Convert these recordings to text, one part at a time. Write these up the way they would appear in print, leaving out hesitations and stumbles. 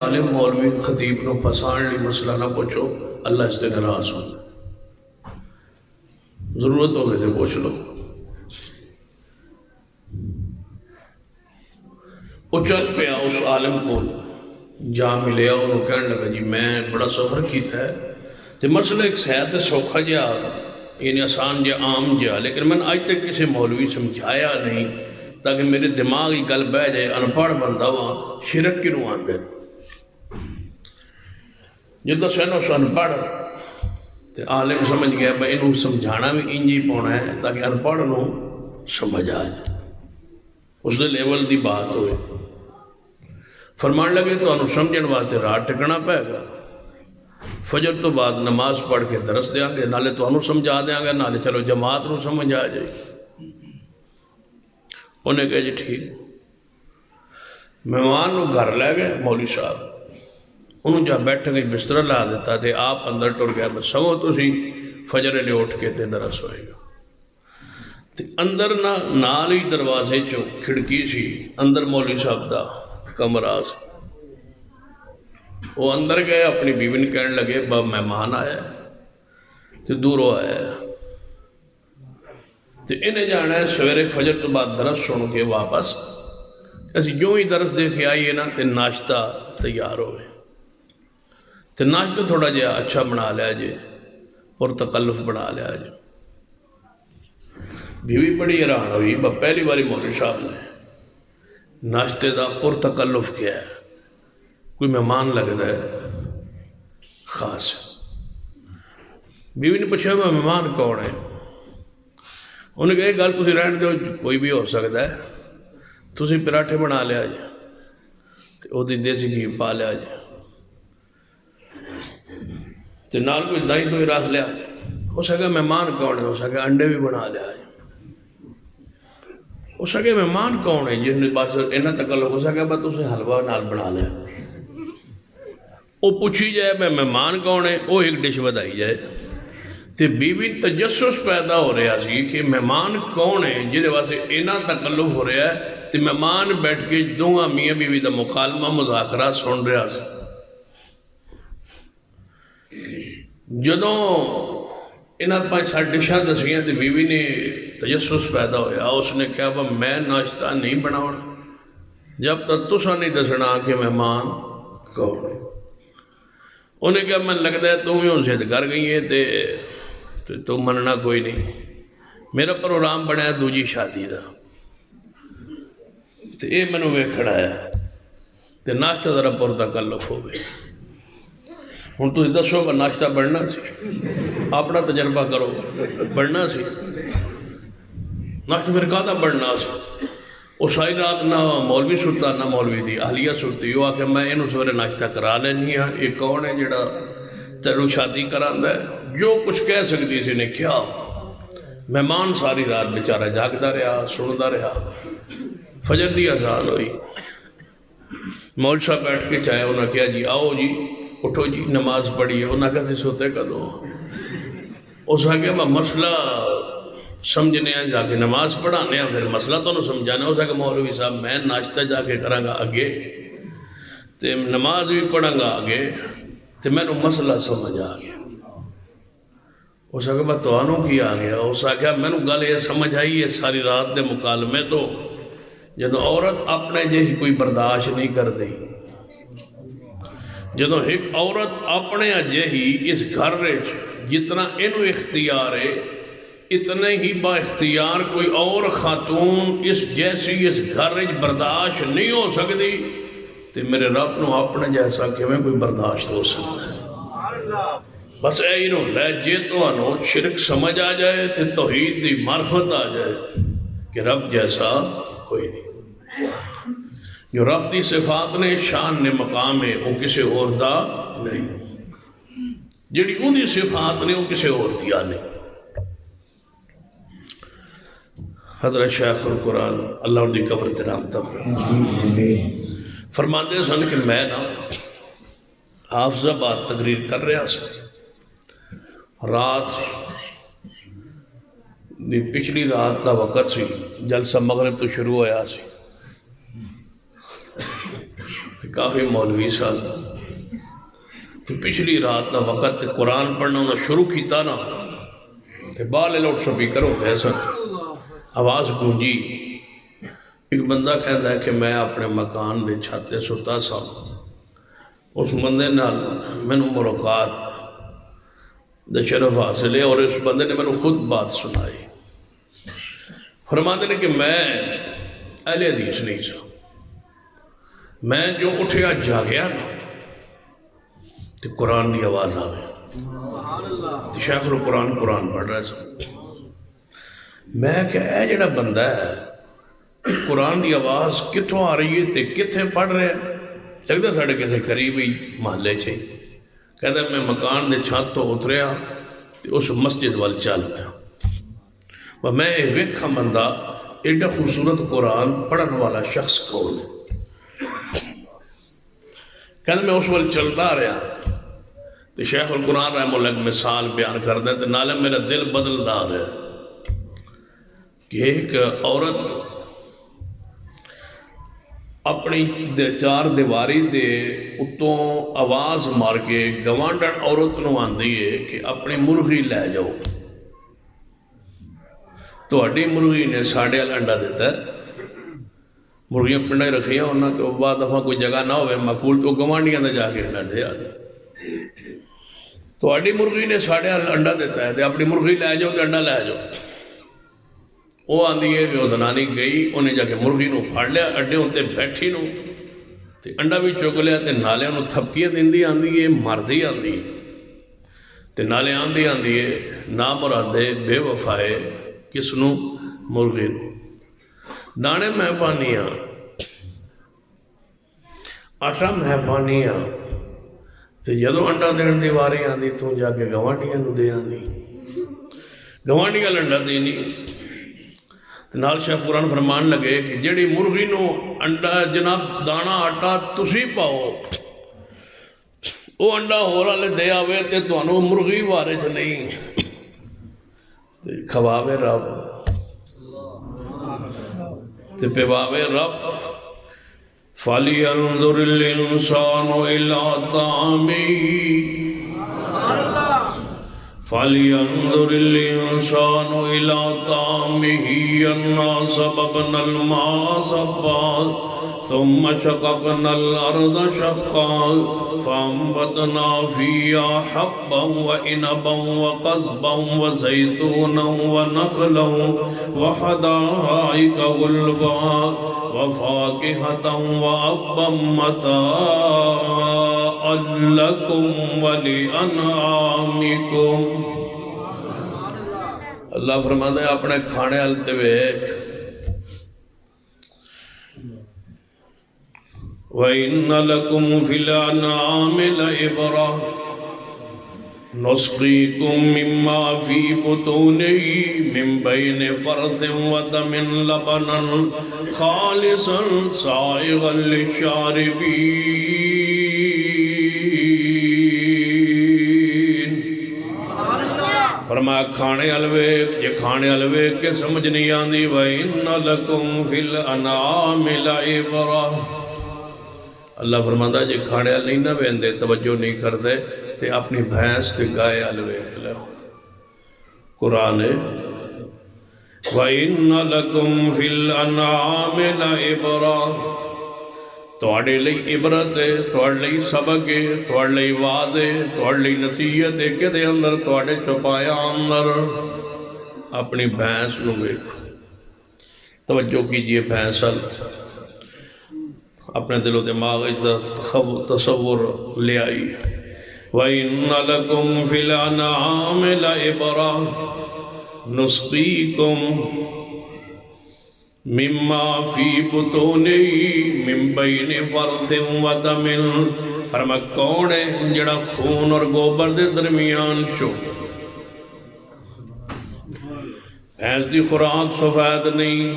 عالم مولوی خطیب نو پسان لی مسئلہ نہ پوچھو، اللہ اس تے ناراض ہو، ضرورت ہوگی تے پوچھ لو۔ وہ چل پیا اس عالم کو جا ملیا، انہوں کہنے لگا جی میں بڑا سفر کیتا ہے تے مسئلہ ایک صحت سوکھا جا، یعنی آسان جا عام جا، لیکن میں نے آج تک کسی مولوی سمجھایا نہیں تاکہ میرے دماغ ہی گل بہ جائے، انپڑھ بندہ وہاں شرک کیوں آندے۔ جدو سینو سن پڑھ تے عالم سمجھ گیا بھائی انہوں سمجھانا بھی انجی پونا ہے تاکہ ان پڑھ نو سمجھ آ جائے، اس دے لیول دی بات ہوئے۔ فرمان لگے تو انہوں سمجھن واسطے رات ٹکنا پائے گا، فجر تو بعد نماز پڑھ کے درس دیاں گے، نالے تو انہوں سمجھا دیاں گے، نالے چلو جماعت نو سمجھ آ جائے۔ انہیں کہا جی ٹھیک، مہمان نو گھر لے گئے مولوی صاحب، انہوں جا بیٹھے گئی بستر لا دیتا تھے، آپ اندر ٹر گیا بس سمو تو سی فجر لے اٹھ کے تے درس ہوئے گا۔ تے اندر نال ہی دروازے چو کھڑکی سی، اندر مولوی صاحب دا کمرہ سی، وہ اندر گئے اپنی بیوی نے کہنے لگے با مہمان آیا ہے تے دوروں آیا ہے تے انہیں جانا ہے سویرے فجر تو بعد درس سن کے واپس، ایسی جو ہی درس دے کے آئیے نا تے ناشتہ تیار ہوئے، تے ناشتہ تھوڑا جہا اچھا بنا لیا جے اور تکلف بنا لیا جے۔ بیوی بڑی حیران ہوئی، پہلی باری مولوی صاحب نے ناشتے دا پر تکلف کیا ہے، کوئی مہمان لگتا ہے خاص۔ بیوی نے پوچھا میں مہمان کون ہے؟ انہیں کہا یہ گل تسی رہن دو، کوئی بھی ہو سکتا ہے، تسی پراٹھے بنا لیا جے تے او دی دیسی گھی پا لیا جے تے نال کوئی دہی کوئی رکھ لیا جے۔ ہو سکے مہمان کون ہے؟ ہو سکے انڈے بھی بنا لیا جے۔ ہو سکے مہمان کون ہے جس نے بس انہاں تکلف، ہو سکے بس اسے حلوہ نال بنا لیا۔ وہ پوچھی جائے میں مہمان کون ہے، وہ ایک ڈش بدائی جائے تے بیوی تجسس پیدا ہو رہا سی کہ مہمان کون ہے جہدے واسطے انہاں تکلف ہو رہا ہے، تے مہمان بیٹھ کے دوہاں میاں بیوی دا مکالمہ مذاکرہ سن رہا سی۔ جدوں انہاں پانچ سات ڈشاں دسیاں تے بیوی نے تجسس پیدا ہویا، اس نے کہا میں ناشتہ نہیں بناؤنا جب تک تساں نہیں دسنا کہ مہمان کون ہے۔ انہیں کہا میں لگتا ہے تم ہی ضد کر گئی ہے تے تم مننا کوئی نہیں، میرا پروگرام بنیا دوجی شادی دا تے اے میں نے کھڑا ہے تے ناشتہ ذرا پر تکلف ہو گئی۔ ہوں تھی دسو کہ ناشتہ بڑھنا سی، اپنا تجربہ کرو، بڑھنا سی ناشتہ، پھر کہتا بڑھنا سی۔ وہ ساری رات نہ مولوی ستا نہ مولوی دی اہلیہ ستی، وہ آکے میں انہوں سویرے ناشتہ کرا لینی ہاں، یہ کون ہے جڑا تیرو شادی کراندا ہے؟ جو کچھ کہہ سکتی سی نے کیا۔ مہمان ساری رات بیچارہ جاگدا رہا، سندا رہا، فجر دی اذان ہوئی، مول صاحب بیٹھ کے چاہے انہوں نے کہا جی آؤ جی اٹھو جی نماز پڑھیے، انہوں نے کہا سی سوتے کدوں؟ اس نے کہا مسئلہ سمجھنے ہیں جا کے نماز پڑھانے ہیں، پھر مسئلہ تو انہوں سمجھانے۔ ہو سکے مولوی صاحب میں ناشتہ جا کے کروں گا آگے تے نماز بھی پڑھاں گا آگے تے میں نے مسئلہ سمجھ آ گیا۔ اس نے کہا تو انہوں کی آ گیا؟ اس نے کہا میں نے گل یہ سمجھ آئی ہے ساری رات دے مکالمے تو جدو عورت اپنے جہی کوئی برداشت نہیں کر دی، جدو ایک عورت اپنے جہی اس گھر جتنا انہوں اختیار ہے اتنے ہی با اختیار کوئی اور خاتون اس جیسی اس گھر برداشت نہیں ہو سکتی، تے میرے رب نو اپنے جیسا کہ میں کوئی برداشت ہو سکتا ہے۔ بس اے انہوں لے جے تو انہوں شرک سمجھ آ جائے تے توحید دی معرفت آ جائے کہ رب جیسا کوئی نہیں۔ جو رب دی صفات نے شان نے مقام ہے وہ کسے اور دا نہیں، جڑی ان دی صفات نے وہ کسے اور دیا نہیں۔ حضرت شیخ القرآن اللہ ان دی قبر ترام فرماندے سن کہ میں نا حافظ آباد تقریر کر رہا سا، رات دی پچھلی رات دا وقت سی، جلسہ مغرب تو شروع ہویا سی، کافی مولوی سن تو پچھلی رات نہ وقت قرآن پڑھنا انہوں نے شروع کیتا نا کہ باہر لاؤڈ سپیکر ہوتے سن آواز گونجی ایک بندہ کہتا ہے کہ میں اپنے مکان دے چھت تے ستا سا اس بندے نال مینوں ملاقات دے شرف حاصل ہے اور اس بندے نے مینوں خود بات سنائی فرماتے ہیں کہ میں اہل حدیث نہیں سا میں جو اٹھیا جاگیا نا تو قرآن دی آواز آ گئی تو شیخ القرآن قرآن پڑھ رہا سا میں کہ اے جڑا بندہ ہے قرآن دی آواز کتوں آ رہی ہے تے کتنے پڑھ رہے ہیں لگتا ساڑھے کسی قریب ہی محلے سے کہتا میں مکان دے چھت تو اتریا تے اس مسجد وال چل پیا میں یہ ویکھا بندہ ایڈا خوبصورت قرآن پڑھن والا شخص کون کہتا میں اس وال چلتا رہا تو شیخ القرآن رحمہ اللہ ایک مثال بیان کر دے تو نالے میرا دل بدلدا رہا کہ ایک عورت اپنی چار دیواری دے اتوں آواز مار کے گوانڈن عورت نو آندی ہے کہ اپنی مرغی لے جاؤ تو اڈی مرغی نے ساڑھے انڈا دیتا ہے مرغیاں پنڈا ہی رکھیاں انہاں کہ بعد دفعہ کوئی جگہ نہ ہوئے مقبول تو گوانڈیاں دے جا کے انڈا دے آدھے تو اڈی مرغی نے ساڑھے انڈا دیتا ہے اپنی مرغی لے جاؤ تو انڈا لے جاؤ وہ آندھی ہے کہ وہ دنانی گئی انہیں جا کے مرغی نو پھاڑ لیا اڈے ہوتے بیٹھی نو تے انڈا بھی چک لیا تے نالے انہوں تھپکیاں دیندی آندھی ہے مردی آندھی تے نالے آندھی ہے نا مرادے بے وفائے کس نو مرغی نو دانے مہبانیاں آٹا مہبانیاں تے جدو انڈا دین دیواری آندھی تو جا کے گوانڈیاں نو دے آندھی گوانڈیاں انڈا دینی نال شیخ قرآن فرمان لگے کہ جڑی مرغی نو انڈا جناب دانا آٹا تسی پاؤ وہ انڈا ہو رہا لے دے آوے تے تو انو مرغی وارے چھ نہیں کھواوے رب تے پیواوے رب فَلْيَنْظُرِ الْإِنسَانُ إِلَىٰ طَعَامِهِ فَلْيَنْظُرِ الْإِنسَانُ إِلَىٰ طَعَامِهِ أَنَّا صَبَبْنَا الْمَاءَ صَبًّا ثُمَّ شَقَقْنَا الْأَرْضَ شَقًّا فَأَنبَتْنَا فِيهَا حَبًّا وَإِنَبًا وَقَضْبًا وَزَيْتُونًا وَنَخْلًا وَحَدَائِقَ غُلْبًا وَفَاكِهَةً وَأَبًّا مَتَاعًا لَكُمْ وَلِأَنْعَامِكُمْ اللہ فرماتا ہے اپنے کھانے ہلتے ہوئے وَإِنَّ لَكُمْ فِي الْأَنْعَامِ لَعِبْرَةً نُسْقِيكُم مِّمَّا فِي بُطُونِهِ مِن بَيْنِ فَرْثٍ وَدَمٍ لَبَنًا خَالِصًا سَائِغًا لِلشَّارِبِينَ فرمایا کھانے حلوے یہ کھانے حلوے کے سمجھ نہیں آندی وَإِنَّ لَكُمْ فِي الْأَنْعَامِ لَعِبْرَةً اللہ فرماتا جی کھانے حل نہیں نہ بیندے توجہ نہیں کر دے تے اپنی بھینس تے گائے حلوے کھلے قرآن وَإِنَّ لَكُمْ فِي الْأَنْعَامِ لَعِبْرَةً توڑے لئی عبرت ہے توڑ لئی سبق ہے توڑ لئی وعد ہے توڑ لئی نصیحت ہے کہ دے اندر توڑے چھپایا اندر اپنی بھینس نو دیکھو توجہ کیجئے بھینس اپنے دل و دماغ تصور لے آئی وَإِنَّ لَكُمْ فِي الْأَنْعَامِ لَعِبْرَةً نُسْقِيكُم مِّمَّا فِي بُطُونِهِ مِن بَيْنِ فَرْثٍ وَدَمٍ فرما کون ہے جڑا خون اور گوبر دے درمیان چھو بھینس دی خوراک سفید نہیں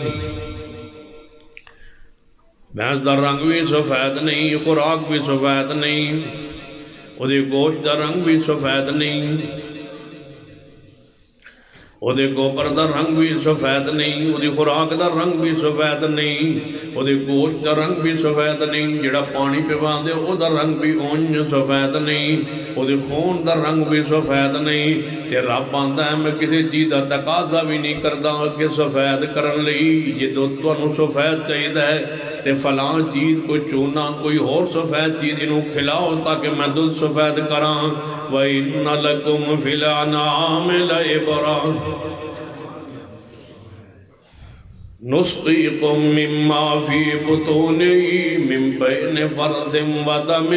بھینس دا رنگ بھی سفید نہیں خوراک بھی سفید نہیں وہ دی گوشت دا رنگ بھی سفید نہیں ਉਹਦੇ ਗੋਬਰ ਦਾ ਰੰਗ ਵੀ ਸਫੈਦ ਨਹੀਂ, ਉਹਦੀ ਖੁਰਾਕ ਦਾ ਰੰਗ ਵੀ ਸਫੈਦ ਨਹੀਂ, ਉਹਦੇ ਗੋਸ਼ਤ ਦਾ ਰੰਗ ਵੀ ਸਫੈਦ ਨਹੀਂ, ਜਿਹੜਾ ਪਾਣੀ ਪਿਵਾਉਂਦੇ ਉਹਦਾ ਰੰਗ ਵੀ ਉਂਝ ਸਫੈਦ ਨਹੀਂ, ਉਹਦੇ ਖੂਨ ਦਾ ਰੰਗ ਵੀ ਸਫੈਦ ਨਹੀਂ। ਤੇ ਰੱਬ ਆਂਦਾ ਹੈ ਮੈਂ ਕਿਸੇ ਚੀਜ਼ ਦਾ ਤਕਾਜ਼ਾ ਵੀ ਨਹੀਂ ਕਰਦਾ ਕਿ ਸਫੈਦ ਕਰਨ ਲਈ। ਜਦੋਂ ਤੁਹਾਨੂੰ ਸਫੈਦ ਚਾਹੀਦਾ ਹੈ ਤੇ ਫਲਾਂ ਚੀਜ਼ ਕੋਈ ਚੂਨਾ ਕੋਈ ਹੋਰ ਸਫੈਦ ਚੀਜ਼ ਇਹਨੂੰ ਖਿਲਾਓ ਤਾਂ کہ میں دل سفید کراں وَإِنَّ لَكُمْ فِي الْأَنْعَامِ لَعِبْرَةً نُسْقِيكُم مِّمَّا فِي بُطُونِهِ مِن بَيْنِ فَرْثٍ وَدَمٍ۔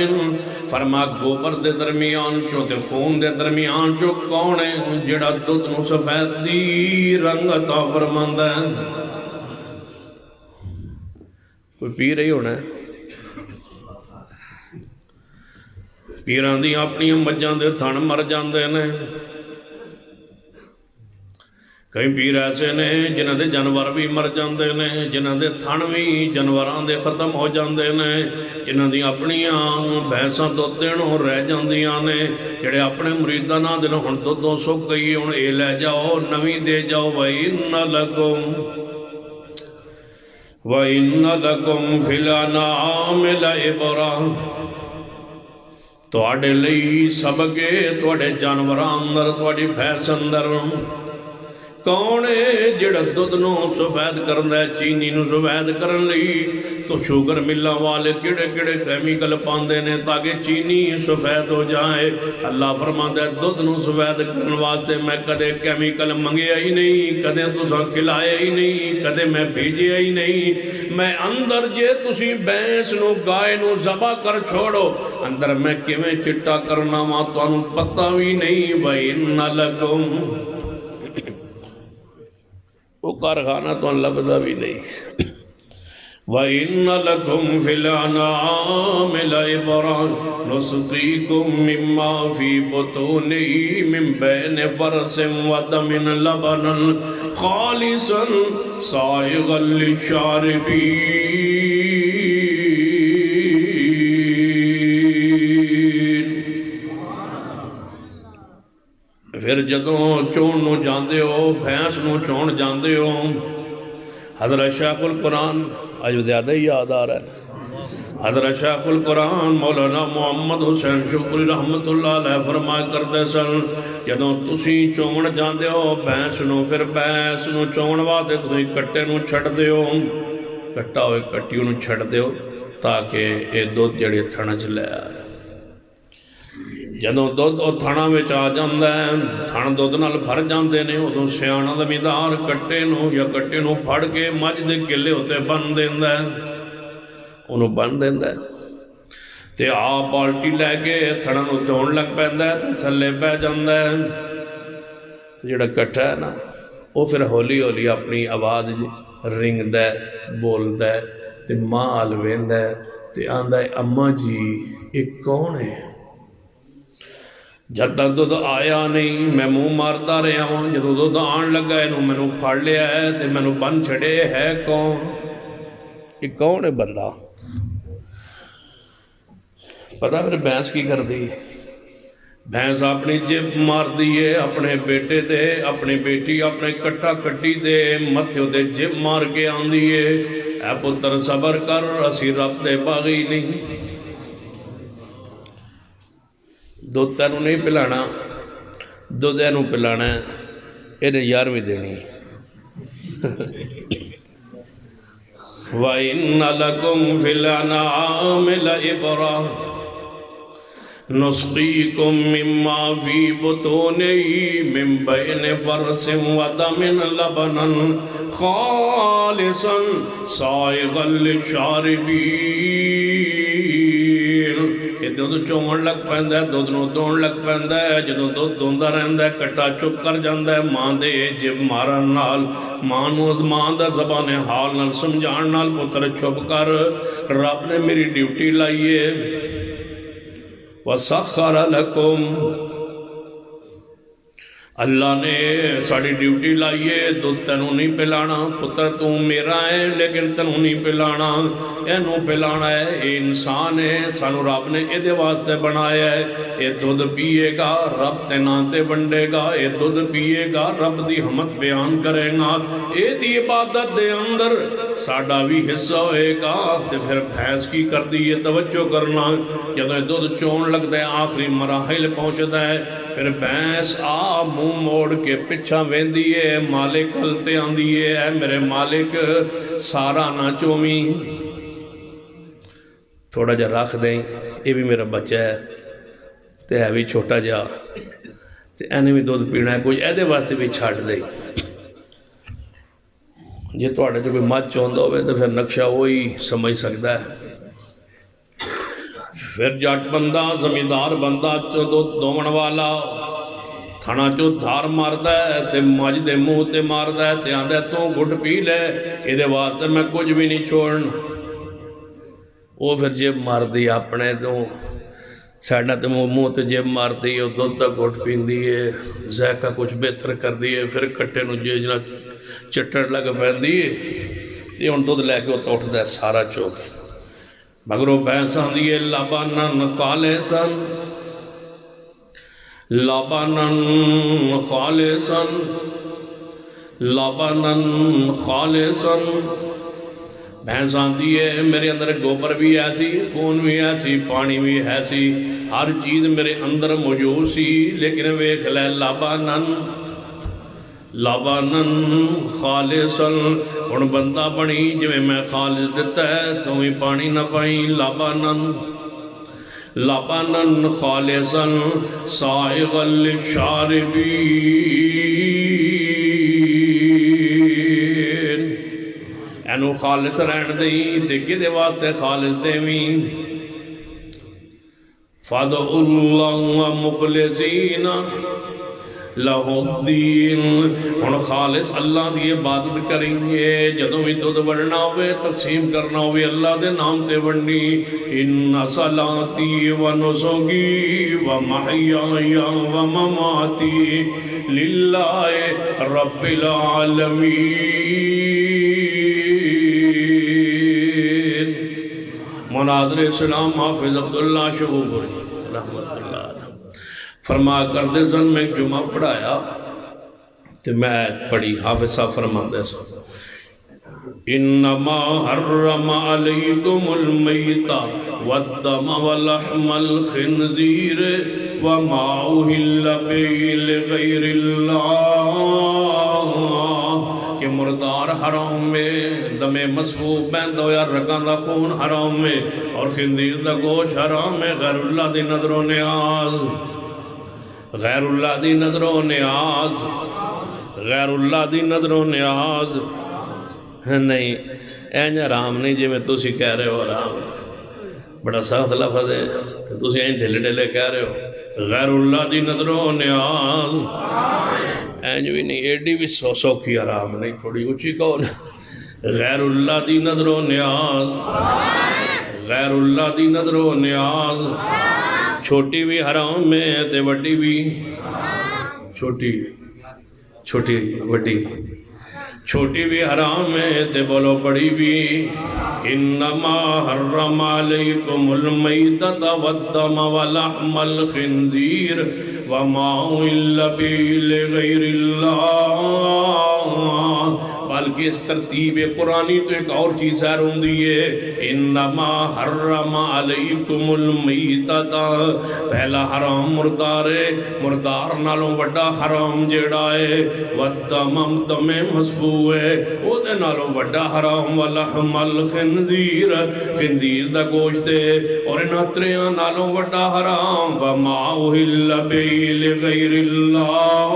فرما گوبر دے درمیان چوں تے خون دے درمیان چوں کون ہے جڑا دودھ نو سفید دی رنگ عطا فرماندا ہے؟ کوئی پی رہی ہونا ہے؟ پیران دی اپنی مجھاں دے تھن مر جاندے نے، کئی پیر ایسے نے جنہاں دے جانور بھی مر جاندے نے، جنہاں دے تھن بھی جانوراں دے ختم ہو جاندے نے، جنہاں دی اپنیاں بھینساں دودھوں رہ جاندیاں نے، جڑے اپنے مریداں نال دے ہن دودھوں سک گئی ہن اے لے جاؤ نویں دے جاؤ۔ وَإِنَّ لَكُمْ فِي الْأَنْعَامِ لَعِبْرَةً، تواڈے لئی سبق ہے تواڈے جانوراں اندر تواڈی بھینس اندر کون ہے جڑا دودھ نو سفید کرنا ہے، چینی نو سفید کرن لئی تو شوگر ملاں والے کیڑے کیڑے کیمیکل پاندے نے تاکہ چینی سفید ہو جائے۔ اللہ فرماندا ہے دودھ نو سفید کرن واسطے میں کدے کیمیکل منگیا ہی نہیں، کدے تساں کھلایا ہی نہیں، کدے میں بھیجیا ہی نہیں۔ میں اندر جے تسی بھینس نو گائے نو ذبح کر چھوڑو اندر میں کیویں چٹا کرنا وا تانوں پتہ بھی نہیں۔ وَإِنَّ لَكُمْ وہ کارخانہ تو لبدا بھی نہیں۔ وَإِنَّ لَكُمْ فِي الْأَنْعَامِ لَعِبْرَةً نُسْقِيكُم مِّمَّا فِي بُطُونِهِ مِن بَيْنِ فَرْثٍ وَدَمٍ لَبَنًا خَالِصًا سَائِغًا لِلشَّارِبِينَ۔ پھر جدوں چون نو جاندے ہو بھینس نو چون جاندے ہو، حضرت شیخ القرآن آج زیادہ ہی یاد آ رہا ہے، حضرت شیخ القرآن مولانا محمد حسین شکری رحمت اللہ علیہ فرمایا کرتے سن جدوں تسی چون جاندے ہو بھینس نو، پھر بھینس نو چون واسطے تسی کٹے نو چھڑ دے ہو، کٹا ہوئے کٹیوں نو چھڑ دے ہو تاکہ اے دودھ جڑے تھنا چ لے آئے۔ جدوں دودھ او تھنا وچ آ جاندا ہے، تھن دودھ نال بھر جاندے نے، ادوں سیاںا زمیندار کٹے نو یا کٹے نو پھڑ کے مجھ دے گلے ہوتے بن دیندا ہے، انہوں بن دیندا ہے تے آ بالٹی لے کے تھنا نو دھون لگ پیندا ہے تے تھلے پہ جاندا ہے تے جڑا کٹا ہے نا وہ پھر ہولی ہولی اپنی آواز رنگدا ہے بولدا ہے تے ماں ال ویندا ہے تے آندا ہے اماں جی یہ کون ہے؟ جب تک دودھ آیا نہیں میں منہ مارتا رہا ہوں، جدوں دودھ آن لگا ہے میں نے پھڑ لیا ہے تے میں نے بن چھڑے ہے کون؟ یہ کون ہے بندہ؟ پتہ پھر بھینس کی کر دی؟ بھینس اپنی جب مار دیئے اپنے بیٹے دے، اپنی بیٹی اپنے کٹا کٹی دے متھیوں دے جب مار کے آن دیئے اے پتر صبر کر اسی رب دے باغی نہیں۔ دودھ تینوں نہیں پلانا، دودھ اینوں پلانا ہے، انہیں 11ویں دینی۔ وَإِنَّ لَكُمْ فِي الْأَنْعَامِ لَعِبْرَةً نُسْقِيكُم مِّمَّا فِي بُطُونِهِ مِن بَيْنِ فَرْثٍ وَدَمٍ لَبَنًا خَالِصًا سَائِغًا لِلشَّارِبِينَ۔ یہ دودھ چون لگ پیندا ہے، دودھ نو دون لگ پیندا ہے، جدوں دودھ دوندا رہندا ہے کٹا چپ کر جاندا ہے ماں دے جب مارن نال، ماں نو ماں دا زبان حال نال سمجھان نال پتر چپ کر رب نے میری ڈیوٹی لائیے۔ وَسَخَّرَ لَكُمْ اللہ نے ساری ڈیوٹی لائی ہے، دودھ تینوں نہیں پلانا، پتر تو میرا ہے لیکن تینوں نہیں پلانا، اینوں پلانا ہے، یہ انسان ہے، سانو رب نے یہ واسطے بنایا ہے، یہ دودھ پیے گا رب تے نام تے ونڈے گا، یہ دودھ پیے گا رب دی حمد بیان کرے گا، یہ دی عبادت دے اندر ساڈا بھی حصہ ہوئے گا۔ تے پھر بھینس کی کر دی ہے توجہ کرنا، جب دودھ چون لگتا ہے آخری مراحل پہنچتا ہے، پھر بھینس آ منہ موڑ کے پچھا ویندی ہے، مالک ہلتے آندی ہے، اے میرے مالک سارا نہ چومی، تھوڑا جا رکھ دیں، یہ بھی میرا بچہ ہے تے ہے بھی چھوٹا جا تے اینے بھی دودھ پینا ہے، کچھ ایدے واسطے بھی چھاڑ دیں۔ جی تھوڑے جو کوئی مچ چاہتا ہوئے تو پھر نقشہ وہی سمجھ سکتا ہے۔ پھر جٹ بندہ زمیندار بندہ دودھ دومن والا تھانا چو دھار ماردا ہے تے مجھ دے منہ تے ماردا ہے تے آندا ہے تو گھٹ پی لے، یہ دے واسطے میں کچھ بھی نہیں چھوڑنا۔ وہ پھر جیب مار دی اپنے تو ساڈا تے منہ تے جیب مار دی، وہ دودھ تک گھٹ پیندی ہے، ذائقہ کچھ بہتر کر دی ہے، پھر کٹے نو جنا چٹڑ لگ پیندی ہے تے ہن دودھ لے کے وہ اٹھدا ہے سارا چوک، مگروں بھینس آندی ہے لبانن خالصاً لبناً خالصاً لبناً خالصاً، بھینس آندی ہے میرے اندر گوبر بھی ایسی، خون بھی ایسی، پانی بھی ایسی، ہر چیز میرے اندر موجود سی، لیکن ویکھ لے لبناً لبناً خالصاً، ہن بندہ بنی جویں میں خالص دیتا ہے تو بھی پانی نہ پائی، لبناً لبناً خالصاً سائغاً للشاربین، اینو خالص رہن دیں تے کدے واسطے خالص دیویں، فَادْعُوا اللَّهَ مُخْلِصِينَ لَهُ الدِّينَ، ہن خالص اللہ دی عبادت کریں گے، جدوں بھی دودھ بڑھنا ہوئے تقسیم کرنا ہوئے اللہ دے نام تے بڑھنی، ان صلاتی و نسکی و محیای و مماتی للہ رب العالمین۔ مناظر اسلام حافظ عبداللہ شبوبری رحمت اللہ علیہ فرما کرتے سن، میں جمعہ پڑھایا تو میں پڑھی، حافظ صاحب فرماتے سن، انما حرم علیکم المیت والدم ولحم الخنزیر وما اہل به لغیر اللہ، کہ مردار حرام میں، دم مسفوح بہندا ہویا رگاں دا خون حرام میں، اور خنزیر دا گوشت حرام میں، غیر اللہ دی نظر و نیاز، غیر اللہ دی نظر و نیاز، غیر اللہ دی نظر و نیاز نہیں، این حرام نہیں جی میں تسی کہہ رہے ہو حرام، بڑا سخت لفظ ہے تسی این ڈھلے ڈھلے کہہ رہے ہو، غیر اللہ دی نظر و نیاز، این بھی نہیں، ایڈی بھی سوکھی حرام نہیں، تھوڑی اچھی کہو، غیر اللہ دی نظر و نیاز، غیر اللہ دی نظر و نیاز، چھوٹی بھی حرام میں تے وڈی بھی، چھوٹی وڈی، چھوٹی بھی حرام ہے تے بولو بڑی بھی، انما حرم علیکم المیتۃ والدم ولحم الخنزیر وما اہل به لغیر اللہ، بلکہ اس ترتیب قرآنی تو ایک اور چیز ہے روندی ہے، انما حرم علیکم المیتۃ، پہلا حرام مردار ہے، مردار نالوں وڈا حرام جیڑا ہے، والدم دم مسفوح ہے، او دے نالوں وڈا حرام، ولحم الخنزیر، خنزیر دا گوشت ہے، اور ان اتریاں نالوں وڈا حرام، وما اہل به لغیر اللہ،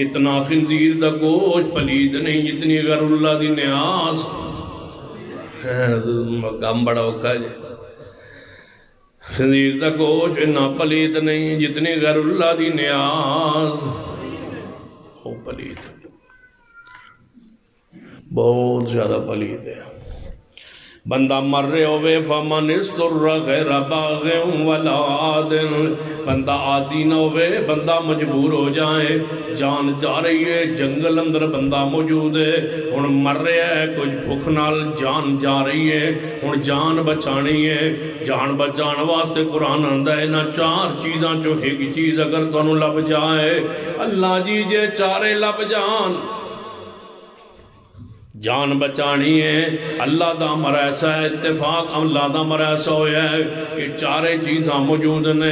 اتنا خنزیر دا گوشت پلید نہیں جتنی غیر اللہ دی نیاز، مقام بڑا ہوکا ہے، خنزیر دا گوشت اتنا پلید نہیں جتنی غیر اللہ دی نیاز، وہ پلید بہت زیادہ پلید ہے، بندہ مر رہے ہوئے فمن استر غیر باغ ولا عاد، بندہ عادی نہ ہوئے، بندہ مجبور ہو جائے، جان جا رہی ہے، جنگل اندر بندہ موجود ہے، ہن مر رہا ہے، کچھ بھوک نال جان جا رہی ہے، ہن جان بچانی ہے، جان بچان واسطے قرآن آندا ہے نہ چار چیزاں چو ایک چیز اگر تانوں لب جائے، اللہ جی جے چارے لب جان جان بچانی ہے، اللہ دا امر ایسا ہے، اتفاق اللہ دا امر ایسا ہویا ہے کہ چارے چیزاں موجود نے،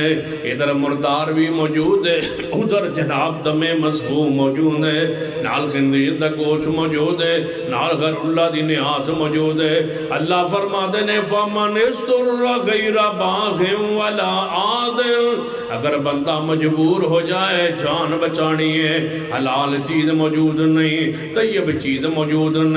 ادھر مردار بھی موجود ہے، ادھر جناب دم مسفوح موجود ہے، نال خنزیر دا گوشت موجود ہے، نال غیر اللہ دی نیاز موجود ہے۔ اللہ فرماتے نے فَمَنِ اسْتُرَّ غَيْرَ بَاغٍ وَلَا عَادٍ، اگر بندہ مجبور ہو جائے، جان بچانی ہے، حلال چیز موجود نہیں، طیب چیز موجود نہیں،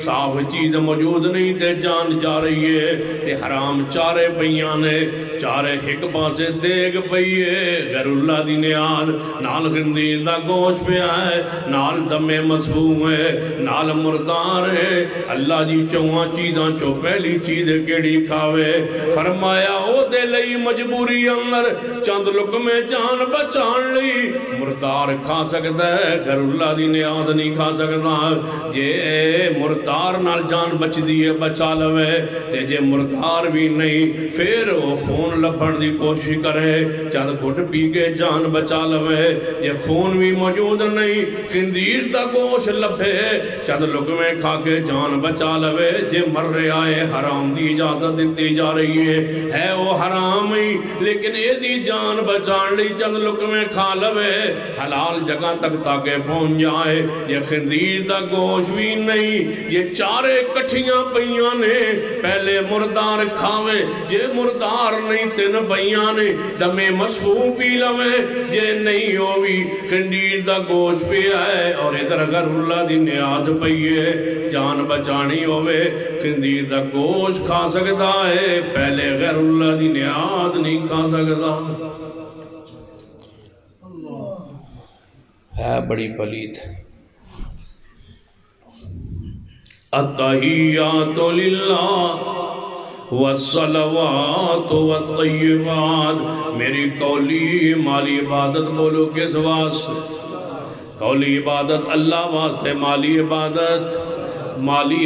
صاف چیز موجود نہیں، تے جان جا رہی ہے، تے حرام چارے پیانے، چارے ایک پاسے دیگ پئیے، غیر اللہ دی نیاز، نال خنزیر دا گوشت پیا ہے، نال دم مسفوح ہے، نال مردار ہے۔ اللہ جی چواں چیزاں چو پہلی چیز کیڑی کھاوے؟ فرمایا او دے لئی مجبوری اندر چند لقمے جان بچان لئی مردار کھا سکتا ہے، غیر اللہ دی نیاز نہیں کھا سکتا۔ جے مردار نال جان بچ دیئے بچا لوے، تے جے مردار بھی نہیں پھر وہ خون لبھن دی کوشش کرے، چند گھٹ پی کے جان بچا لوے، جے خون بھی موجود نہیں خنزیر دا گوشت لبھے، چند لقمے کھا کے جان بچا لوے، جے مر رہے آئے حرام دی اجازت دیتی جا رہی ہے وہ حرام ہی، لیکن اے دی جان بچان لی چند لقمے کھا لوے، حلال جگہ تک تاکہ پہنچ جائے۔ یہ خنزیر دا گوشت بھی نہیں، یہ چارے کٹھیاں پئیاں نے، پہلے مردار کھاوے، جے مردار نہیں تین پئیاں نے، دم مسفوح پی لوے، جے نہیں ہوئی خنزیر دا گوشت پیا ہے، اور ادھر غیر اللہ دی نیاز پئیے، جان بچانی ہوئے خنزیر دا گوشت کھا سکتا ہے، پہلے غیر اللہ دی نیاز نہیں کھا سکتا۔ ہے بڑی پلید۔ التحیات للہ والصلوات والطیبات، میری قولی مالی عبادت بولو کس واسطے؟ قولی عبادت اللہ واسطے، مالی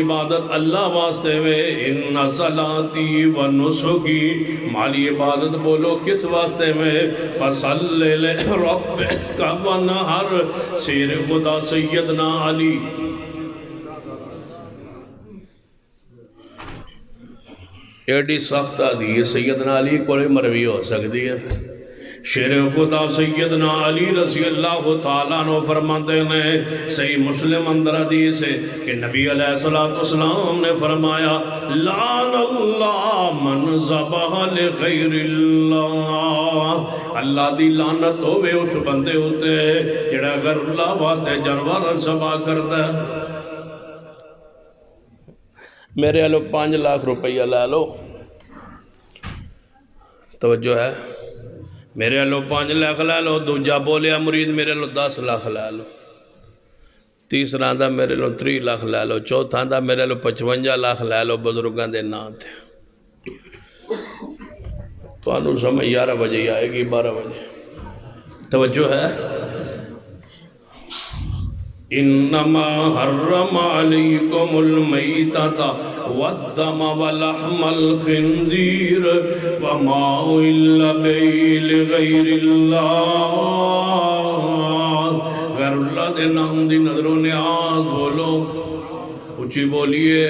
عبادت اللہ واسطے وے، ان صلاتی و نسکی، مالی عبادت بولو کس واسطے میں؟ فصلی لربک ونحر، شیر خدا سیدنا علی۔ ایڈی سخت آدھی سیدنا علی کو مروی ہو سکتی ہے۔ شیر خدا سیدنا علی رضی اللہ تعالیٰ عنہ فرماتے ہیں، صحیح مسلم اندر حدیث ہے کہ نبی علیہ السلام نے فرمایا لعن اللہ من ذبح لغیر اللہ، اللہ دی لعنت ہوئے اس بندے ہوتے جڑا غیر اللہ واسطے جانور ذبح کرتا ہے۔ میرے لو 5 لاکھ روپیہ لے لو، توجہ ہے، میرے لو 5 لاکھ لے لو، دوجا بولیا مرید میرے لو 10 لاکھ لے لو، تیسرا دا میرے لو 3 لاکھ لے لو، چوتھا دا میرے لو 55 لاکھ لے لو، بزرگاں دے نام تھے۔ تو انہوں سمجھ 11 بجے ہی آئے گی، 12 بجے، توجہ ہے۔ انما حرم علیکم المیتۃ والدم ولحم الخنزیر وما اہل به لغیر اللہ، غیر اللہ دے نام دی نظر و نیاز بولو، اچھی بولیے۔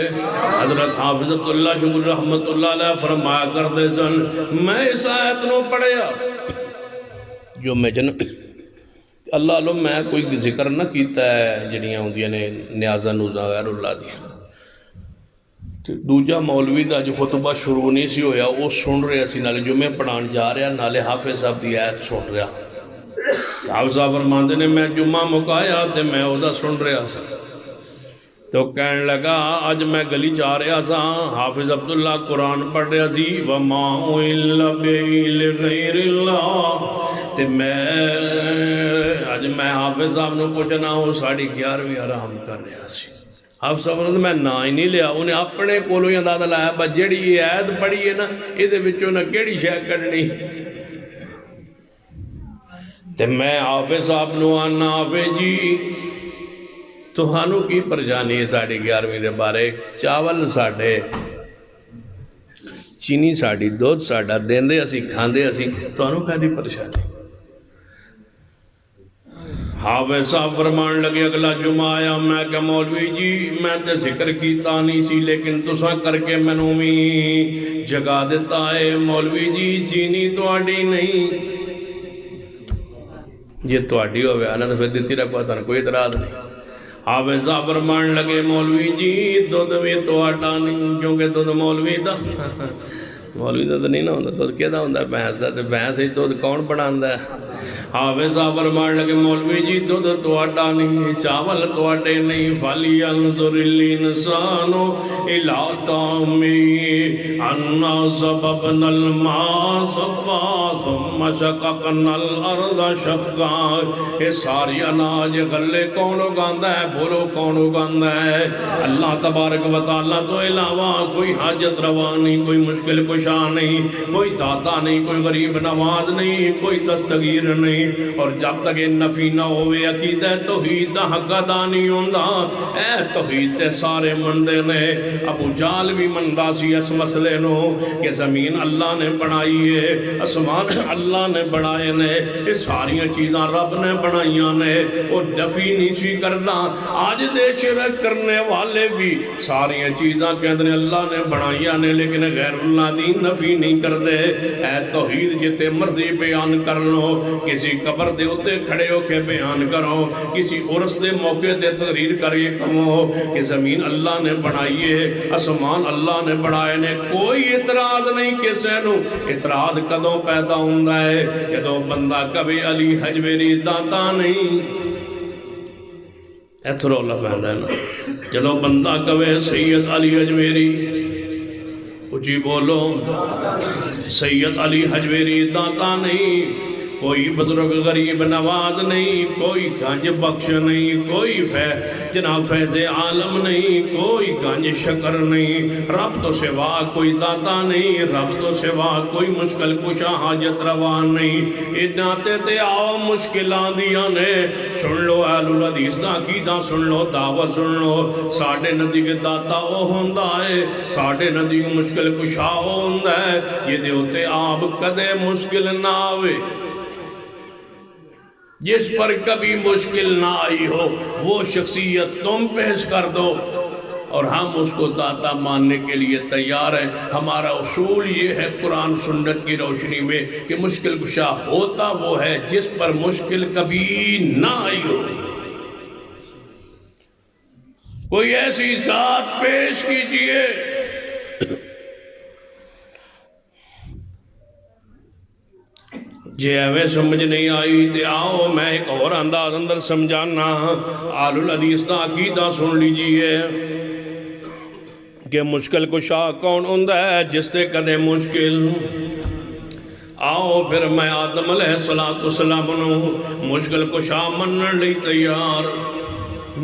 حضرت حافظ عبداللہ شکر رحمت اللہ علیہ فرمایا کرتے سن، میں اس آیت نو پڑھیا جو میں اللہ علم میں کوئی ذکر نہ کیتا ہے جڑیاں ہوندیاں نے نیازہ نوزہ غیر اللہ دی، دوجا مولوی دا جو خطبہ شروع نہیں سی ہویا وہ سن رہے اسی نالے جمعہ پڑھان جا رہا، نالے حافظ صاحب دی آیت سن رہا، حافظ صاحب فرماندے نے میں جمعہ مکایا تے میں او دا سن رہا سا، تو کہنے لگا آج میں گلی جا رہا سا، حافظ عبداللہ قرآن پڑھ رہا سی، وَمَا أُحِلَّ بِهِ لِغَيْرِ اللَّهِ، تے میں حافظ صاحب نے پوچھنا ہوں 11:30 آرام کر رہا سی، آپ سب میں نا ہی نہیں لیا، انہیں اپنے کولوں ہی اندازہ لایا بس جیڑی یہ آیت پڑھی ہے نا یہ وچوں نہ کیڑی شے کڈنی تے میں حافظ صاحب نو آنا حافظ جی تہانوں کی پریشانی ہے ساڑی 11ویں دے بارے چاول ساڑے چینی ساڑی دودھ ساڑا دیندے اسی کھاندے اسی تہانوں کا دی پریشانی حافظ صاحب فرمان لگے اگلا جمعہ آیا میں کہ مولوی جی میں تے ذکر کیتا نہیں سی لیکن تساں کر کے مینوں بھی جگا دیتا ہے مولوی جی چینی تواڈی نہیں یہ تواڈی ہوئے آنا تو پھر دیتی رکھوا تھا کوئی اعتراض نہیں حافظ صاحب فرمان لگے مولوی جی دودھ بھی تواڈا نہیں کیونکہ دودھ مولوی دا مولوی دا تو نہیں نہ ہوندہ دودھ کیدا ہوندہ ہے بھینس دا تے بھینس ہی دودھ کون بناندا ہے حافظ صاحب فرمان لگے مولوی جی دودھ تواڈا نہیں چاول تواڈے نہیں فَلْيَنْظُرِ الْإِنسَانُ إِلَىٰ طَعَامِهِ أَنَّا صَبَبْنَا الْمَاءَ صَبًّا ثُمَّ شَقَقْنَا الْأَرْضَ شَقًّا یہ ساری اناج غلے کون اگاندا ہے بولو کون اگاندا ہے اللہ تبارک و تعالیٰ تو علاوہ کوئی حاجت روا نہیں کوئی مشکل کشا نہیں کوئی داتا نہیں کوئی غریب نواز نہیں کوئی دستگیر نہیں اور جب تک یہ نفی نہ ہوئے عقیدہ توحید دا حق ادا نہیں ہوندہ اے توحید تے سارے مندے نے ابو جال بھی مندہ سی اس مسئلے نو کہ زمین اللہ نے بنائی ہے اسمان اللہ نے بنائے نے یہ ساری چیزاں رب نے بنائیاں نے وہ نفی نہیں سی کردہ آج دے شرک کرنے والے بھی ساری چیزاں کہ اندر اللہ نے بنائیاں نے لیکن غیر اللہ دی نفی نہیں کردے اے توحید جتے مرضی بیان کر لو کسی قبر دے ہوتے کھڑے ہو کے بیان کرو کسی عرس دے موقع دے تقریر کریے کمو کہ زمین اللہ نے بنائی ہے اسمان اللہ نے بنائے نے کوئی اعتراض نہیں کسے نو اعتراض کدوں پیدا ہوندہ ہے جدو بندہ کبھی علی حجویری داتا نہیں ایتھر اللہ پہندا ہے نا جدو بندہ کبھی سید علی حجویری اچھی بولو سید علی حجویری داتا نہیں کوئی بزرگ غریب نواز نہیں کوئی گنج بخش نہیں کوئی جناب فیض عالم نہیں کوئی گنج شکر نہیں رب تو سوا کوئی داتا نہیں رب تو سوا کوئی مشکل کشا حاجت روا نہیں ادناتے تے آؤ مشکلان دیا نے سن لو اہل الحدیث دا عقیدہ سن لو دعوت سن لو ساڑھے ندی کے داتا او ہوندہ ہے ساڑھے ندی کے مشکل کشا ہوندہ ہے یہ دیوتے آپ کدے مشکل نہ آوے جس پر کبھی مشکل نہ آئی ہو وہ شخصیت تم پیش کر دو اور ہم اس کو داتا ماننے کے لیے تیار ہیں ہمارا اصول یہ ہے قرآن سنت کی روشنی میں کہ مشکل کشا ہوتا وہ ہے جس پر مشکل کبھی نہ آئی ہو کوئی ایسی ذات پیش کیجئے جے ہمیں سمجھ نہیں آئی تے آؤ میں ایک اور انداز اندر سمجھانا آل الحدیث دا عقیدہ سن لیجئے کہ مشکل کشا کون ہوندہ ہے جس تے کدے مشکل آؤ پھر میں آدم علیہ السلام مشکل کشا منن لی تیار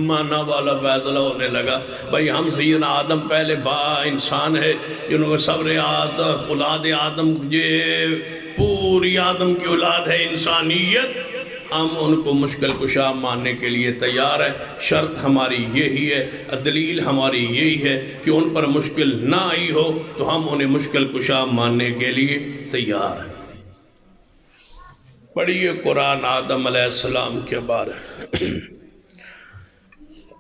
مانا والا فیصلہ ہونے لگا بھئی ہم سیدنا آدم پہلے انسان ہے جنہوں کو صبر آدم اولاد آدم یہ پوری آدم کی اولاد ہے انسانیت ہم ان کو مشکل کشا ماننے کے لیے تیار ہے شرط ہماری یہی ہے دلیل ہماری یہی ہے کہ ان پر مشکل نہ آئی ہو تو ہم انہیں مشکل کشا ماننے کے لیے تیار ہیں پڑھیے قرآن آدم علیہ السلام کے بارے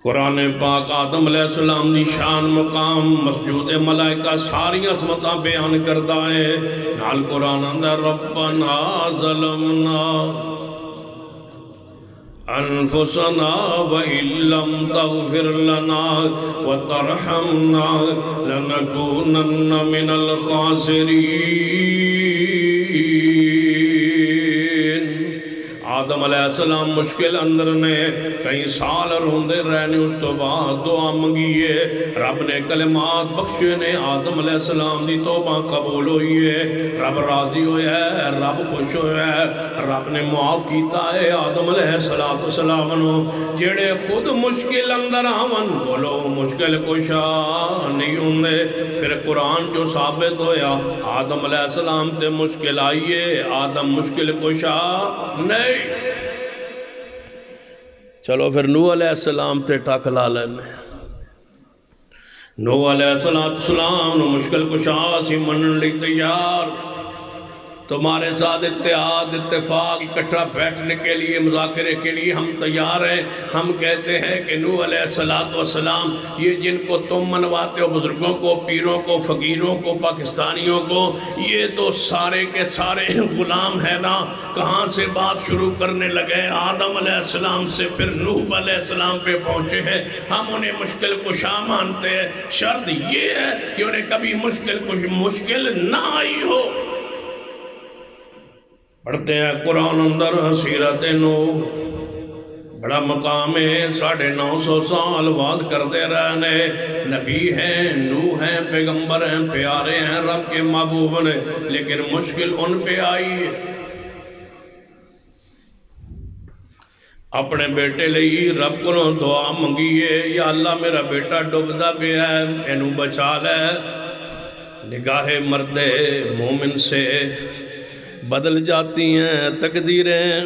قرآن پاک آدم علیہ السلام دی شان مقام مسجود ملائکہ ساری عظمتاں بیان کرتا ہے نال قرآن اندر ربنا ظلمنا انفسنا وَإِن لَّمْ تَغْفِرْ لَنَا وَتَرْحَمْنَا لَنَكُونَنَّ مِنَ الْخَاسِرِينَ آدم علیہ علیہ السلام مشکل اندر نے کئی سال روندے رہنے، اس تو بعد دعا منگیے، رب نے کلمات بخشے نے، آدم علیہ السلام دی توبہ قبول ہوئی ہے، رب راضی ہویا ہے، رب خوش ہویا ہے، رب نے معاف کیتا ہے آدم علیہ السلام نو۔ جڑے خود مشکل اندر آون بولو مشکل کشا نہیں ہوندے۔ پھر قرآن جو ثابت ہویا آدم علیہ السلام تے مشکل آئیے، آدم مشکل کشا نہیں۔ چلو پھر نوح علیہ السلام تے ٹک لا لینے۔ نوح علیہ السلام نو مشکل کشا سی منن لی تیار، تمہارے ساتھ اتحاد اتفاق اکٹھا بیٹھنے کے لیے مذاکرے کے لیے ہم تیار ہیں۔ ہم کہتے ہیں کہ نوح علیہ السلام یہ جن کو تم منواتے ہو، بزرگوں کو، پیروں کو، فقیروں کو، پاکستانیوں کو، یہ تو سارے کے سارے غلام ہیں نا۔ کہاں سے بات شروع کرنے لگے؟ آدم علیہ السلام سے پھر نوح علیہ السلام پہ پہنچے ہیں۔ ہم انہیں مشکل کشا مانتے ہیں، شرط یہ ہے کہ انہیں کبھی مشکل نہ آئی ہو۔ پڑھتے ہیں قرآن اندر سیرت نوح، بڑا مقام ہے، 950 سال بعد کرتے رہنے، نبی ہیں، نوح ہیں، پیغمبر ہیں، پیارے ہیں، رب کے محبوب نے، لیکن مشکل ان پہ آئی ہے۔ اپنے بیٹے لئی رب کو دعا منگیے، یا اللہ میرا بیٹا ڈوبدا پیا ہے، اینو بچا لے۔ نگاہ مرد مومن سے بدل جاتی ہیں تقدیریں،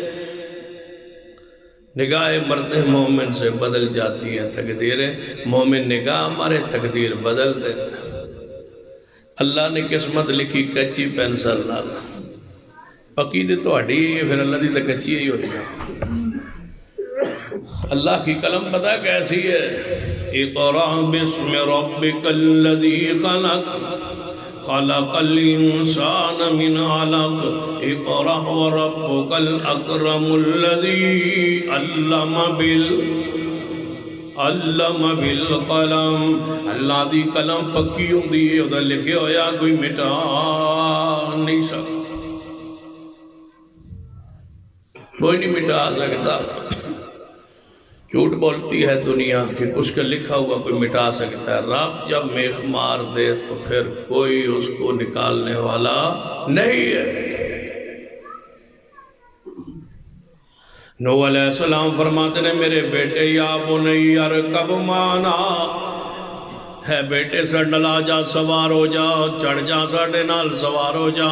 نگاہ مرد مومن سے بدل جاتی ہیں تقدیریں، مومن نگاہ ہمارے تقدیر بدل دیتا ہے۔ اللہ نے قسمت لکھی کچی پینسل نال، پکی دی تو ہڈی ہے، پھر اللہ دی تو کچی ہی ہوئی ہے۔ اللہ کی قلم پتہ کیسی ہے؟ اقرأ بسم ربک الذی خلق، خلق الانسان من علق، اقرأ وربک الاکرم الذی علم بالقلم۔ اللہ دی قلم پکی ہوندی ہے، ادھر لکھے ہویا کوئی مٹا نہیں سکتا، کوئی نہیں مٹا سکتا۔ جھوٹ بولتی ہے دنیا کہ اس کا لکھا ہوا کوئی مٹا سکتا ہے، رب جب میخ مار دے تو پھر کوئی اس کو نکالنے والا نہیں ہے۔ نوح علیہ السلام فرماتے ہیں میرے بیٹے یا بنی ارکب معنا، ہے بیٹے سے ڈلا جا، سوار ہو جا، چڑھ جا، ساڑھے نال سوار ہو جا۔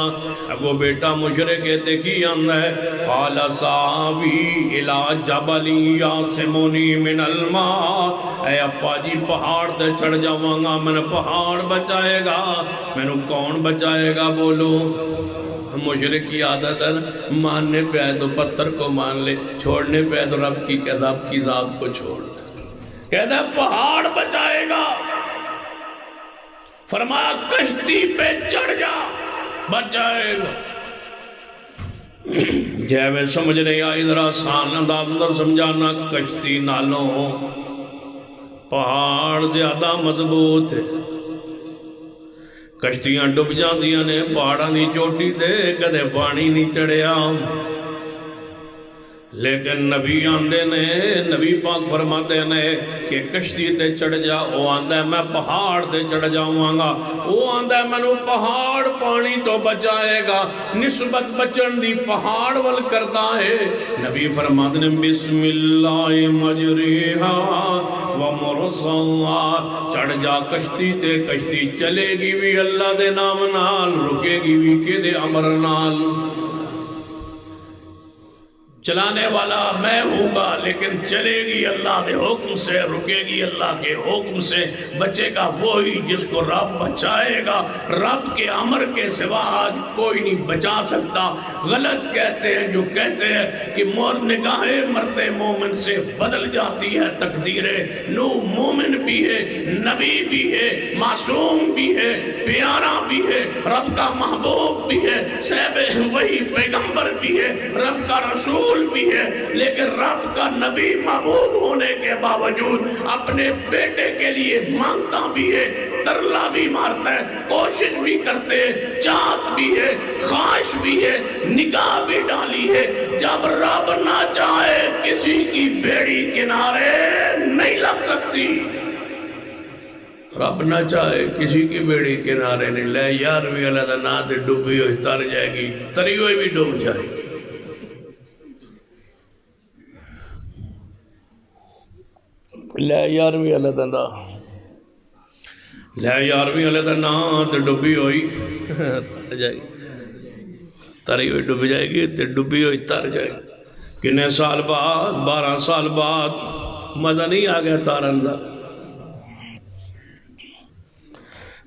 اگو بیٹا مشرک دیکھی آندہ ہے، قال ساوی الی جبل یعصمنی من الماء، اے اپا جی پہاڑ تے چڑھ جاواں گا، میں نے پہاڑ بچائے گا، میں نے کون بچائے گا بولو؟ مشرک کی عادت ہے ماننے پہ آئے تو پتھر کو مان لے، چھوڑنے پہ آئے تو رب کی ذات کو چھوڑ دے۔ کہتا ہے پہاڑ بچائے گا، فرمایا کشتی پہ چڑھ جا، بچ جائے گا۔ جے میں سمجھ نہیں آئی ذرا آسان اندر سمجھانا، کشتی نالوں پہاڑ زیادہ مضبوط ہے۔ کشتیاں ڈب جاندیاں نے پہاڑاں دی چوٹی تے کدے پانی نہیں چڑھیا، لیکن نبی آندے نے، نبی پاک فرماتے نے کہ کشتی تے چڑھ جا، وہ آندہ ہے میں پہاڑ تے چڑھ جاؤں گا، وہ آندہ ہے میں نو پہاڑ پانی تو بچائے گا، نسبت بچن دی پہاڑ ول کرتا ہے۔ نبی فرماتے نے بسم اللہ مجریہا ومرسلہ، چڑھ جا کشتی تے، کشتی چلے گی بھی اللہ دے نام نال، رکے گی بھی کہ دے امر نال۔ چلانے والا میں ہوں گا لیکن چلے گی اللہ کے حکم سے، رکے گی اللہ کے حکم سے، بچے گا وہی جس کو رب بچائے گا۔ رب کے امر کے سوا آج کوئی نہیں بچا سکتا۔ غلط کہتے ہیں جو کہتے ہیں کہ مور نگاہیں مرد مومن سے بدل جاتی ہے تقدیریں۔ نوح مومن بھی ہے، نبی بھی ہے، معصوم بھی ہے، پیارا بھی ہے، رب کا محبوب بھی ہے، صاحب وہی پیغمبر بھی ہے، رب کا رسول بھی ہے، لیکن رب کا نبی محبوب ہونے کے باوجود اپنے بیٹے کے لیے مانگتا بھی ہے، ترلا بھی مارتا ہے، کوشش بھی کرتے ہیں، چاہت بھی ہے، خواہش بھی ہے, نگاہ بھی ڈالی ہے. جب رب نہ چاہے کسی کی بیڑی کنارے نہیں لگ سکتی. رب نہ چاہے کسی کی بیڑی کنارے نہیں لے. 11ویں اللہ دا نا تے ڈوبی ہوئی تر جائے گی, تری ہوئی بھی ڈوب جائے گی. لے 11ویں اللہ دا نا, لے 11ویں اللہ دا نا تے ڈوبی ہوئی تر جائے گی, تری ہوئی ڈوب جائے گی تے ڈوبی ہوئی تر جائے گی. کنے سال بعد, 12 سال بعد مزہ نہیں آ گیا تارن دا.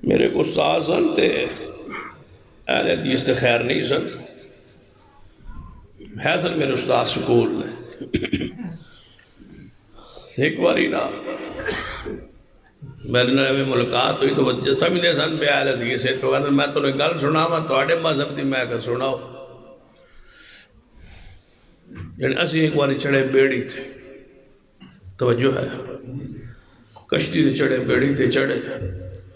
میرے کو استاد سن تے اہل حدیث تے خیر نہیں سن, ہے سن میرے استاد سکول نے. ایک باری نا میرے میں ملاقات ہوئی تو بچے سمجھتے سن پہ اہل حدیث ہے, تو میں تمہیں گل سنا وا تواڈے مذہب دی, میں کہ سناؤ. یعنی اسی ایک باری چڑھے بیڑی تھے, توجہ ہے, کشتی تے چڑھے, بیڑی تے چڑھے,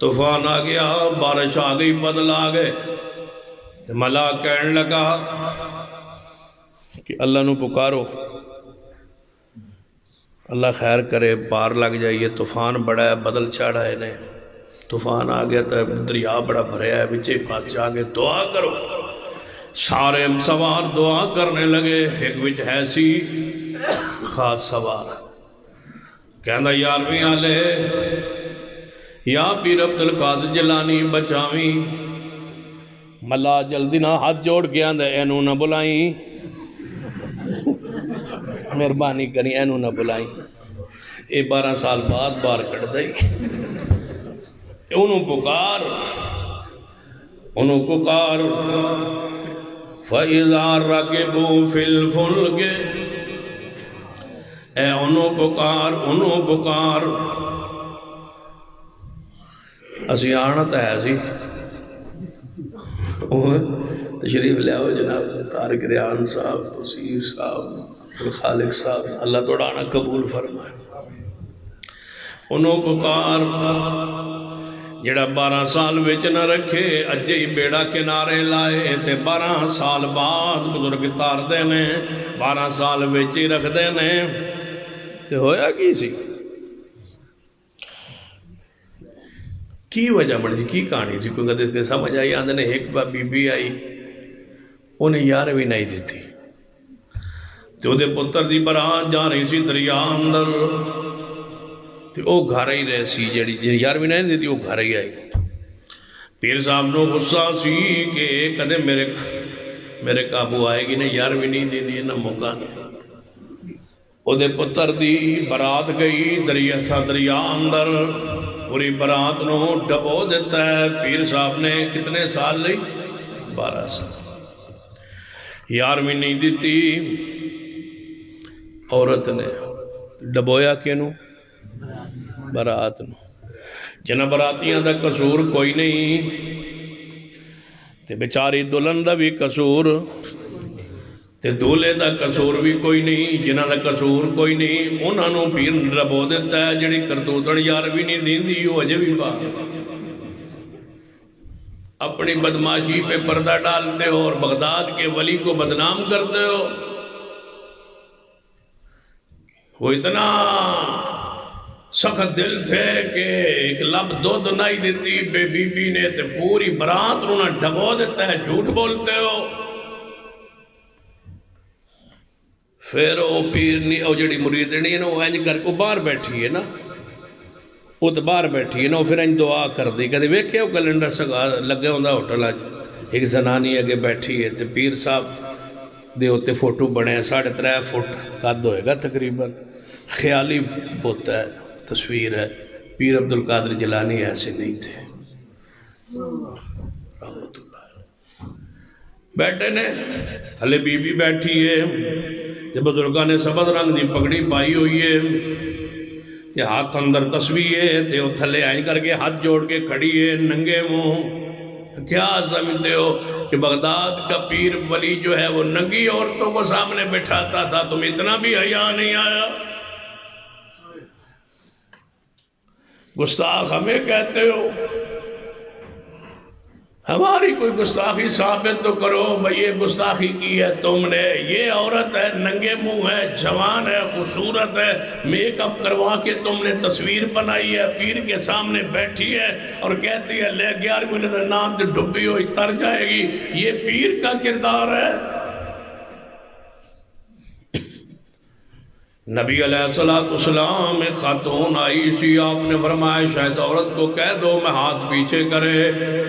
طوفان آ گیا, بارش آ گئی, بدل آ گئے. ملا کہنے لگا کہ اللہ نو پکارو, اللہ خیر کرے, پار لگ جائیے, طوفان بڑا ہے, بدل چڑھا ہے نے, طوفان آ گیا تو دریا بڑا بھریا ہے, بچے پھنس جا کے دعا کرو. سارے سوار دعا کرنے لگے. ایک وچ ہے سی خاص سوار, کہندا 11ویں والے یا پیر عبد القادر جیلانی بچاویں. ملا جلدی نہ ہاتھ جوڑ کے آندا اینو نہ بلائیں, مہربانی کری اینو نہ بلائیں. اے 12 سال بعد بار کٹ دئی. انہوں پکار, انہوں پکار. فَإِذَا رَكِبُوا فِي الْفُلْكِ, اے انہوں پکار, انہوں پکار. اسی آنا تا ہے سی, تشریف لے آؤ جناب طارق ریان صاحب, توصیف صاحب, خالق صاحب, اللہ توڑا آنا قبول فرمائے. انہوں پکار جڑا 12 سال وچ نہ رکھے, اجے ہی بیڑا کنارے لائے تے 12 سال بعد بزرگ تار دے نے, 12 سال وچ ہی رکھ دے نے. تے ہویا کی سی, کی وجہ بڑی سی, کی کہانی سی, کوئی کہتے سمجھ آئی. آندے نے ایک بار بی بی آئی, انہیں 11ویں نہیں دیتی, تے او دے پتر دی برات جا رہی سی دریا اندر, تے او گھر ہی رہ سی, جڑی 11ویں نہیں دیتی وہ گھر ہی آئی. پیر صاحب نو غصہ سی کہ کدے میرے قابو آئے گی, نے 11ویں نہیں دی دی, نہ موقع نہیں. او دے پتر دی برات گئی دریا اندر, پوری برات نو ڈبو دیتا ہے. پیر صاحب نے کتنے سال لئی, 12 سال. 11ویں نہیں دیتی عورت نے, ڈبویا کینو, برات نو. جنہ براتیاں دا قصور کوئی نہیں, تے بیچاری دلہن دا بھی قصور, تے دولے دا قصور بھی کوئی نہیں. جنہ دا قصور کوئی نہیں, انہاں نو پیر ڈبو دیتا ہے. جڑی کرتوتن 11ویں نہیں دیندی, وہ اجے بھی باہر. اپنی بدماشی پہ پردہ ڈالتے ہو اور بغداد کے ولی کو بدنام کرتے ہو. وہ اتنا سخت دل تھے کہ ایک لب دودھ نہیں دیتی بی بی نے, تے پوری برات نو نہ ڈبو دیتا ہے. جھوٹ بولتے ہو. پھر وہ پیر نہیں, وہ جڑی مریدنی ہے نا, وہ انج کر کو باہر بیٹھی ہے نا, وہ تو باہر بیٹھی ہے نا, وہ پھر انج دعا کر دی. کدے ویکھے وہ کیلنڈر سگا لگے ہوندا ہوٹل اچ, ایک زنانی اگے بیٹھی ہے, تے پیر صاحب دے ہوتے فوٹو بنے 3.5 فٹ قد ہوئے گا تقریباً. خیالی ہوتا ہے, تصویر ہے. پیر عبد القادر جیلانی ایسے نہیں تھے رحمت اللہ. بیٹھے نے تھلے بی بی بیٹھی ہے, تے بزرگاں نے سبز رنگ دی پگڑی پائی ہوئی ہے, تے ہاتھ اندر تسبیح ہے, تے وہ تھلے آئیں کر کے ہاتھ جوڑ کے کھڑی ہے ننگے منہ. کیا سمجھتے ہو کہ بغداد کا پیر ولی جو ہے وہ ننگی عورتوں کو سامنے بٹھاتا تھا؟ تم اتنا بھی حیا نہیں آیا؟ گستاخ ہمیں کہتے ہو. ہماری کوئی گستاخی ثابت تو کرو بھئی یہ گستاخی کی ہے تم نے، یہ عورت ہے، ننگے منہ ہے، جوان ہے، خوبصورت ہے، میک اپ کروا کے تم نے تصویر بنائی ہے، پیر کے سامنے بیٹھی ہے اور کہتی ہے لے 11ویں نام تے ڈبی ہوئی تر جائے گی، یہ پیر کا کردار ہے؟ نبی علیہ السلام ایک خاتون آئی سی، آپ نے فرمایا شاید عورت کو کہہ دو میں ہاتھ پیچھے کرے،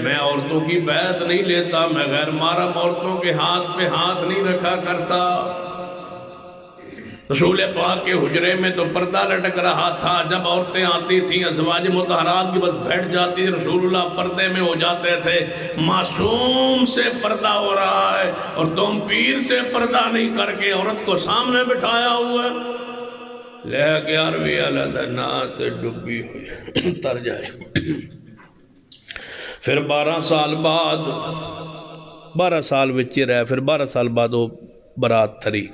میں عورتوں کی بیعت نہیں لیتا، میں غیر محرم عورتوں کے ہاتھ پہ ہاتھ نہیں رکھا کرتا۔ رسول پاک کے حجرے میں تو پردہ لٹک رہا تھا، جب عورتیں آتی تھیں ازواج مطہرات کی بس بیٹھ جاتی، رسول اللہ پردے میں ہو جاتے تھے۔ معصوم سے پردہ ہو رہا ہے اور تم پیر سے پردہ نہیں کر کے عورت کو سامنے بٹھایا ہوا ہے، لے 11ویں علیحدہ نعت ڈبی ہوئی تر جائے۔ پھر 12 سال بچے رہے، پھر 12 سال بعد وہ برات تھری،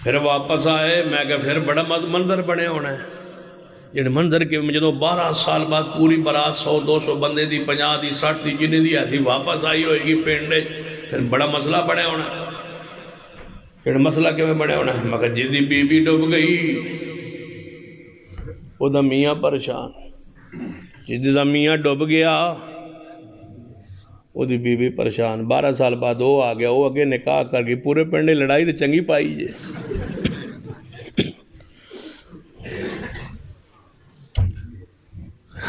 پھر واپس آئے۔ میں کہ پھر بڑا منظر بنے ہونا ہے جن منظر کے جدو 12 سال بعد پوری برات 100-200 بندے دی 50 دی 60 دی جنہیں دی ایسی واپس آئی ہوئے گی پینڈے، پھر بڑا مسئلہ بنے ہونا ہے۔ پھر مسئلہ کیوں میں بنے ہونا ہے؟ مگر جدی بی بی ڈب گئی وہ دا میاں پریشان، جدی دا میاں ڈب گیا وہ دی بی بی پریشان۔ 12 سال بعد وہ آ گیا، وہ اگے نکاح کر گئی، پورے پنڈے لڑائی تو چنگی پائی جے۔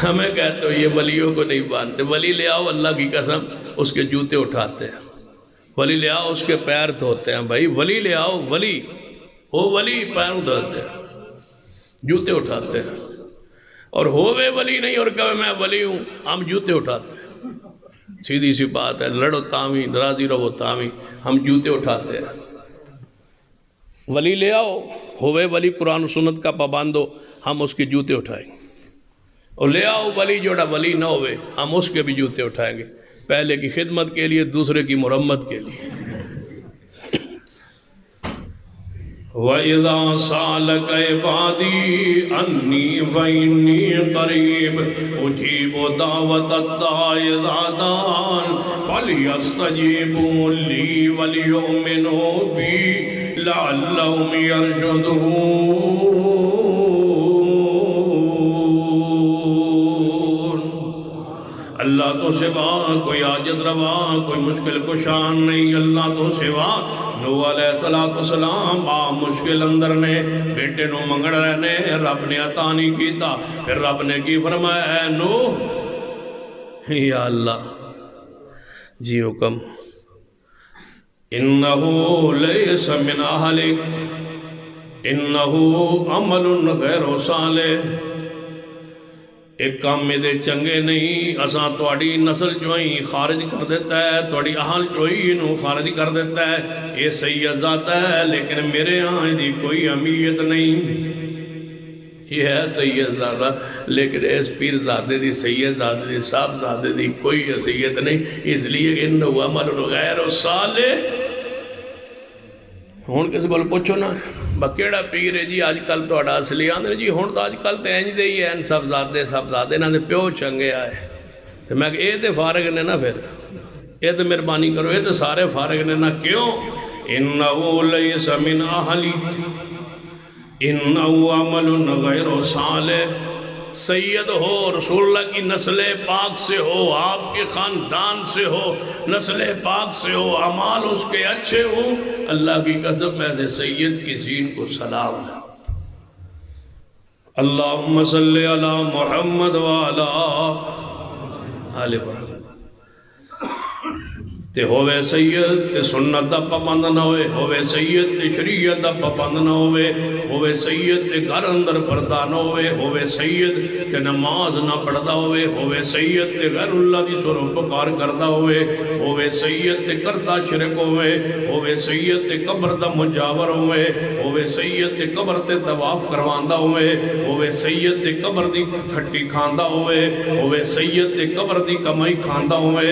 ہمیں کہتے ہو یہ ولیوں کو نہیں مانتے، ولی لے آؤ اللہ کی قسم اس کے جوتے اٹھاتے ہیں، ولی لے آؤ اس کے پیر دھوتے ہیں، بھائی ولی لے آؤ، ولی ہو ولی پیر دھوتے ہیں، جوتے اٹھاتے ہیں، اور ہووے ولی نہیں اور کہے میں ولی ہوں، ہم جوتے اٹھاتے ہیں۔ سیدھی سی بات ہے، لڑو تامی راضی رہو تامی، ہم جوتے اٹھاتے ہیں۔ ولی لے آؤ، ہووے ولی قرآن و سنت کا پابند ہو، ہم اس کے جوتے اٹھائیں گے، اور لے آؤ ولی جوڑا ولی نہ ہوئے، ہم اس کے بھی جوتے اٹھائیں گے، پہلے کی خدمت کے لیے، دوسرے کی مرمت کے لیے۔ وَإِذَا سَأَلَكَ عِبَادِي عَنِّي فَإِنِّي قَرِيبٌ أُجِيبُ دَعْوَةَ الدَّاعِ إِذَا دَعَانِ فَلْيَسْتَجِيبُوا لِي وَلْيُؤْمِنُوا بِي لَعَلَّهُمْ يَرْشُدُونَ۔ اللہ تو سوا کوئی عاجز روا، کوئی مشکل کشان نہیں، اللہ تو سوا۔ نوح علیہ السلام مشکل اندر نے بیٹے نو منگڑ رہنے، رب نے عطا نہیں کیتا، پھر رب نے کی فرمایا اے نوح، یا اللہ جی حکم، انہو لیس من اہلک انہو عمل غیر صالح، ایک کام میں دے چنگے نہیں، اساں توڑی نسل چوئی خارج کر دیتا ہے، توڑی اہل چوئی انہوں خارج کر دیتا ہے، یہ سید ذات ہے لیکن میرے ہاں دی کوئی امیت نہیں، یہ ہے سید زادہ لیکن اس پیر زادے دی سید زادے دی صاحب زادے دی کوئی حیثیت نہیں، اس لیے کہ انہو عمل غیر صالح۔ ہون کسی بول پوچھو نا بکیڑا پیر ہے جی آج کل تو اڑا اصلی آندھر جی ہون تو آج کل تو اینج دے ہی ہیں سب زادے نا دے پیو چنگے آئے، تو میں کہ اے تے فارغ نے نا، پھر اے تے مہربانی کرو، اے تے سارے فارغ نے نا، کیوں؟ انہو لیس من اہلک انہو عمل غیر صالح، سید ہو، رسول اللہ کی نسل پاک سے ہو، آپ کے خاندان سے ہو، نسل پاک سے ہو، اعمال اس کے اچھے ہوں، اللہ کی قسم ایسے سید کی زین کو سلام ہے۔ اللہم صلی علی محمد وعلا آل محمد۔ تے ہوئے سید تے سنت دا پابند نہ ہوئے سید تے شریعت دا پابند نہ ہوئے سید تے گھر اندر پردہ نہ ہوئے سید تے نماز نہ پڑھدا ہوئے سید تے غیر اللہ دی سر و پکار کردا ہوئے سید تے کردہ شرک ہوئے سید تے قبر دا مجاور ہوئے سید تے قبر تے طواف کرواندا ہوئے سید تے قبر دی کھٹی کھاندا ہوئے سید تے قبر دی کمائی کھاندا ہوئے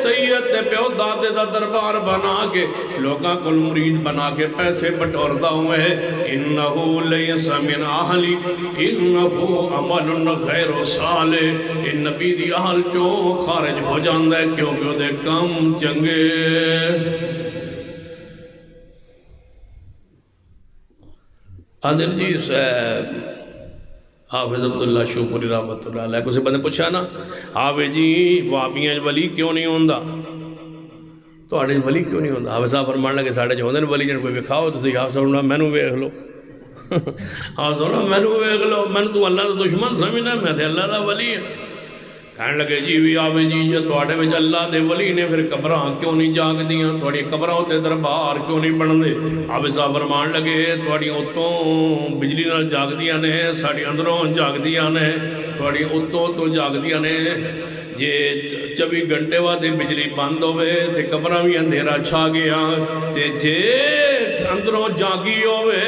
سید تے پیو دادے دا دربار بنا کے لوگاں کو مرید بنا کے پیسے بٹوردا ہوئے انہو لیس من اہلی انہو عمل خیر صالح ان نبی دی اہل چوں خارج ہو جاندہ ہے کیونکہ وہ دے کم چنگے آدھر جی حافظ عبداللہ شوپوری رحمت اللہ علیہ کو سے بندے پوچھا نا حافظ جی وابیاں ولی کیوں نہیں ہوندہ تو آڑے ولی کیوں نہیں ہوندہ حافظ صاحب فرمان لگے ساڑھے جو ہوندے نا ولی جن کوئی بکھاؤ تو سی حافظ صاحب میں نو بیخ لو حافظ صاحب میں نو بیخ لو میں تو اللہ دا دشمن سمجھنا میں تھے اللہ دا ولی ہے کہنے لگے جی بھی آوے جی جو توڑے میں اللہ دے ولی نے پھر قبران کیوں نہیں جاگ دیاں توڑی قبران تے دربار کیوں نہیں بن دے آوے صاحب فرمان لگے توڑی اتوں بجلی نال جاگ دیاں نے ساڑی اندروں جاگ دیاں نے توڑی اتوں تو جاگ دیاں نے جے 24 گھنٹے وادے بجلی بند ہوئے تے قبران بھی اندھیرا چھا گیا تے جے اندروں جاگی ہوئے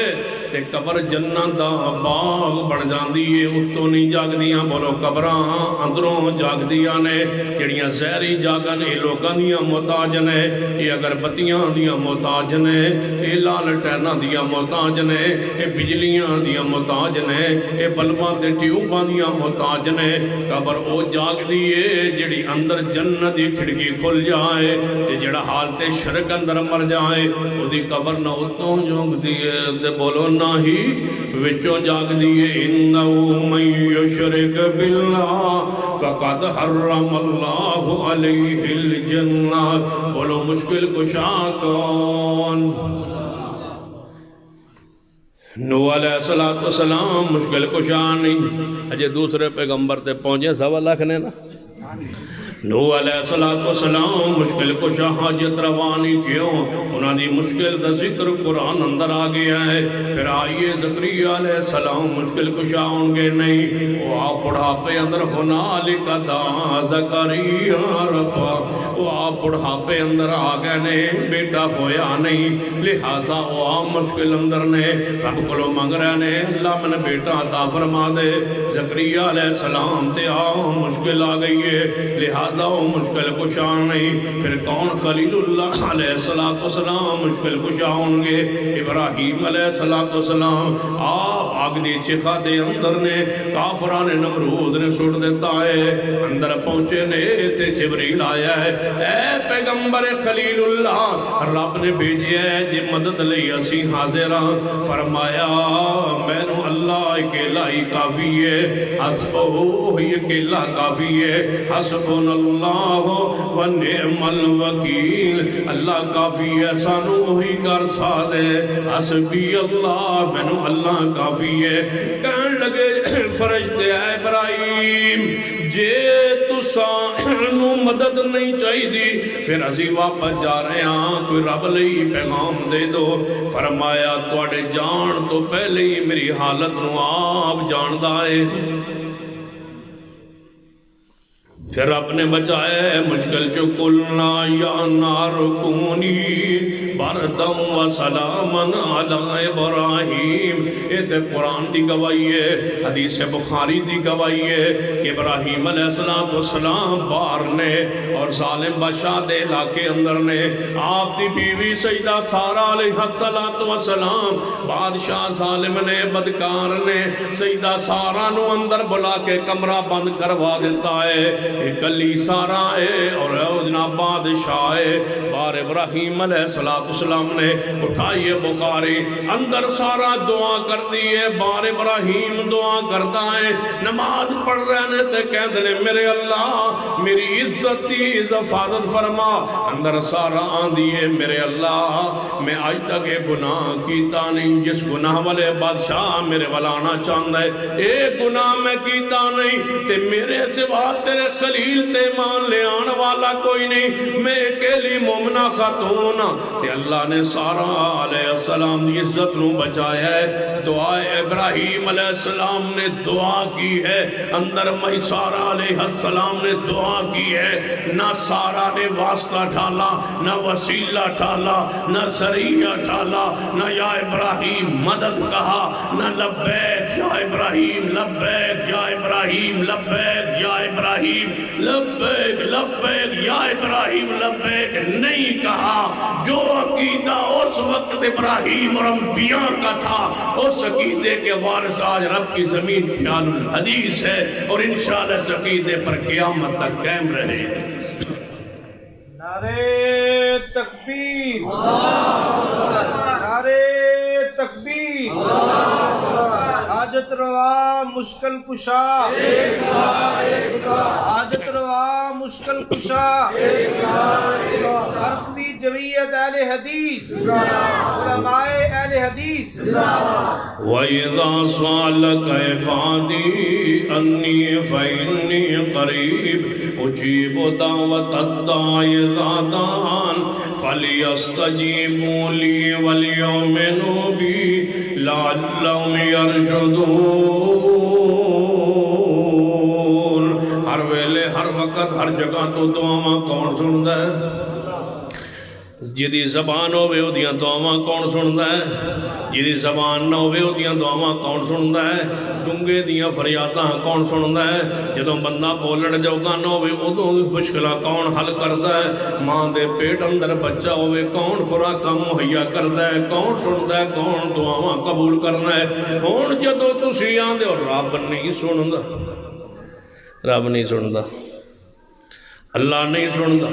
تے قبر جنت دا باغ بن جاندی ہے اتوں نہیں جاگ دیاں بولو قبراں اندروں جاگ دیاں نے جڑیاں زہری جاگاں نے لوکاں دیاں محتاج نے یہ اگر بتیاں دیاں محتاج نے یہ لال ٹیناں دیاں محتاج نے یہ بجلیاں دیاں محتاج نے یہ بلباں تے ٹیوباں دیاں محتاج نے قبر او جاگ دیے جڑی اندر جنت دی کھڑکی کھل جائے تے جڑا حالت شرک اندر مر جائے او دی قبر نہ اتوں جاگ دیے تے بولو ناہی وچوں جاگ دیے انہو من یشرک باللہ فقد حرم اللہ علیہ الجنہ بولو مشکل کشا کون نو علیہ السلام مشکل کشا نہیں اجے دوسرے پیغمبر تے پہنچے 1.25 لاکھ نے نا نو علیہ السلام مشکل کشا حاجت روانی کیوں انہاں دی مشکل دا ذکر قرآن اندر آ گیا ہے پھر آئیے زکریہ علیہ السلام مشکل کشا ہوں گے نہیں وہ آپ بڑھاپے اندر ہنالک دعا زکریہ ربا وہ آپ بڑھاپے اندر آ گئے نے بیٹا ہویا نہیں لہٰذا وہ آپ مشکل اندر نے رب کلو مانگ رہے نے اللہ من بیٹا عطا فرما دے زکریہ علیہ السلام تے مشکل آ گئی ہے لہٰذا وہ مشکل کشا نہیں پھر کون خلیل اللہ علیہ السلام مشکل کشا ہوں گے ابراہیم علیہ السلام آپ آگ دی چکھا دے اندر نے کافران نمرود نے سوٹ دیتا ہے اندر پہنچے نے تے جبریل آیا ہے اے پیغمبر خلیل اللہ رب نے بھیجی ہے جی مدد لئی اسی حاضران فرمایا میں نو اللہ اکیلا ہی کافی ہے حسبہو ہی اکیلا کافی ہے حسبنا اللہ و نعم الوکیل اللہ کافی ہے سانو ہی کر سادے حسبی اللہ میں نو اللہ کافی ہے کہن لگے فرشتے اے ابراہیم جے تو سانو مدد نہیں چاہی دی پھر اسی واپس جا رہے ہیں کوئی رب لئی پیغام دے دو فرمایا توڑے جان تو پہلے ہی میری حالت نو آپ جان دائے پھر اپنے بچائے مشکل جو قلنا یا نار کونی بردم و سلامن علی ابراہیم یہ تے قرآن دی گواہی ہے حدیث بخاری دی گواہی ہے کہ ابراہیم علیہ السلام بار نے اور ظالم بادشاہ دے علاقے اندر نے آپ دی بیوی سیدہ سارہ علیہ السلام بادشاہ ظالم نے بدکار نے سیدہ سارہ نو اندر بلا کے کمرہ بند کروا دیتا ہے کلی سارا ہے اور جناب بادشاہ ہے بار ابراہیم علیہ السلام نے اٹھائیے بخاری اندر سارا دعا کر دیئے بار ابراہیم دعا کرتا ہے نماز پڑھ رہنے تے کہتے ہیں میرے اللہ میری عزت کی حفاظت فرما اندر سارا آن دیئے میرے اللہ میں آج تک ایک گناہ کیتا نہیں جس گناہ والے بادشاہ میرے والانا چاند ہے ایک گناہ میں کیتا نہیں تے میرے سوا تیرے خلیل تے مان لے آن والا کوئی نہیں میں اکیلی مومنہ خاتون تے اللہ نے سارا علیہ السلام دی عزت نو بچایا ہے دعا ابراہیم علیہ السلام نے دعا کی ہے اندر میں سارا علیہ السلام نے دعا کی ہے نہ سارا نے واسطہ ڈھالا نہ وسیلہ ڈھالا نہ ذریعہ ڈھالا نہ یا ابراہیم مدد کہا نہ لبیک یا ابراہیم لبیک یا ابراہیم لبیک یا ابراہیم لبیک لبیک یا ابراہیم لبیک نہیں کہا۔ جو عقیدہ اس وقت ابراہیم اور انبیاء کا تھا، اس عقیدے کے وارث آج رب کی زمین خیال الحدیث ہے، اور انشاءاللہ اس عقیدے پر قیامت تک قائم رہے۔ نعرے تکبیر، نعرے تکبیر، حاجت روا مشکل کشا، حاجت روا مشکل کشا، مرکزی جمعیت اہل حدیث، علماء اہل حدیث۔ وَإِذَا سَأَلَكَ عِبَادِي أَنِّي فَإِنِّي قَرِيبٌ أُجِيبُ دَعْوَةَ الدَّاعِ إِذَا دَعَانِ فَلْيَسْتَجِيبُوا لِي وَلْيُؤْمِنُوا بِي لَعَلَّهُمْ يَرْشُدُونَ۔ ہر ویلے ہر وقت ہر جگہ تو دعاواں کون سندا ہے؟ جدی زبان ہوئے او دیاں دعاواں کون سندا ہے؟ جدی زبان نہ ہوئے او دیاں دعاواں کون سندا ہے؟ ڈونگے دیاں فریاداں کون سندا ہے؟ جدوں بندہ بولن جوگا نہ ہوئے ادوں مشکلاں کون حل کردا ہے؟ ماں دے پیٹ اندر بچہ ہوئے کون خوراکاں مہیا کردا ہے؟ کون سندا ہے؟ کون دعاواں قبول کرنا ہے؟ ہن جدوں تسی آندے ہو رب نہیں سندا، رب نہیں سندا، اللہ نہیں سندا،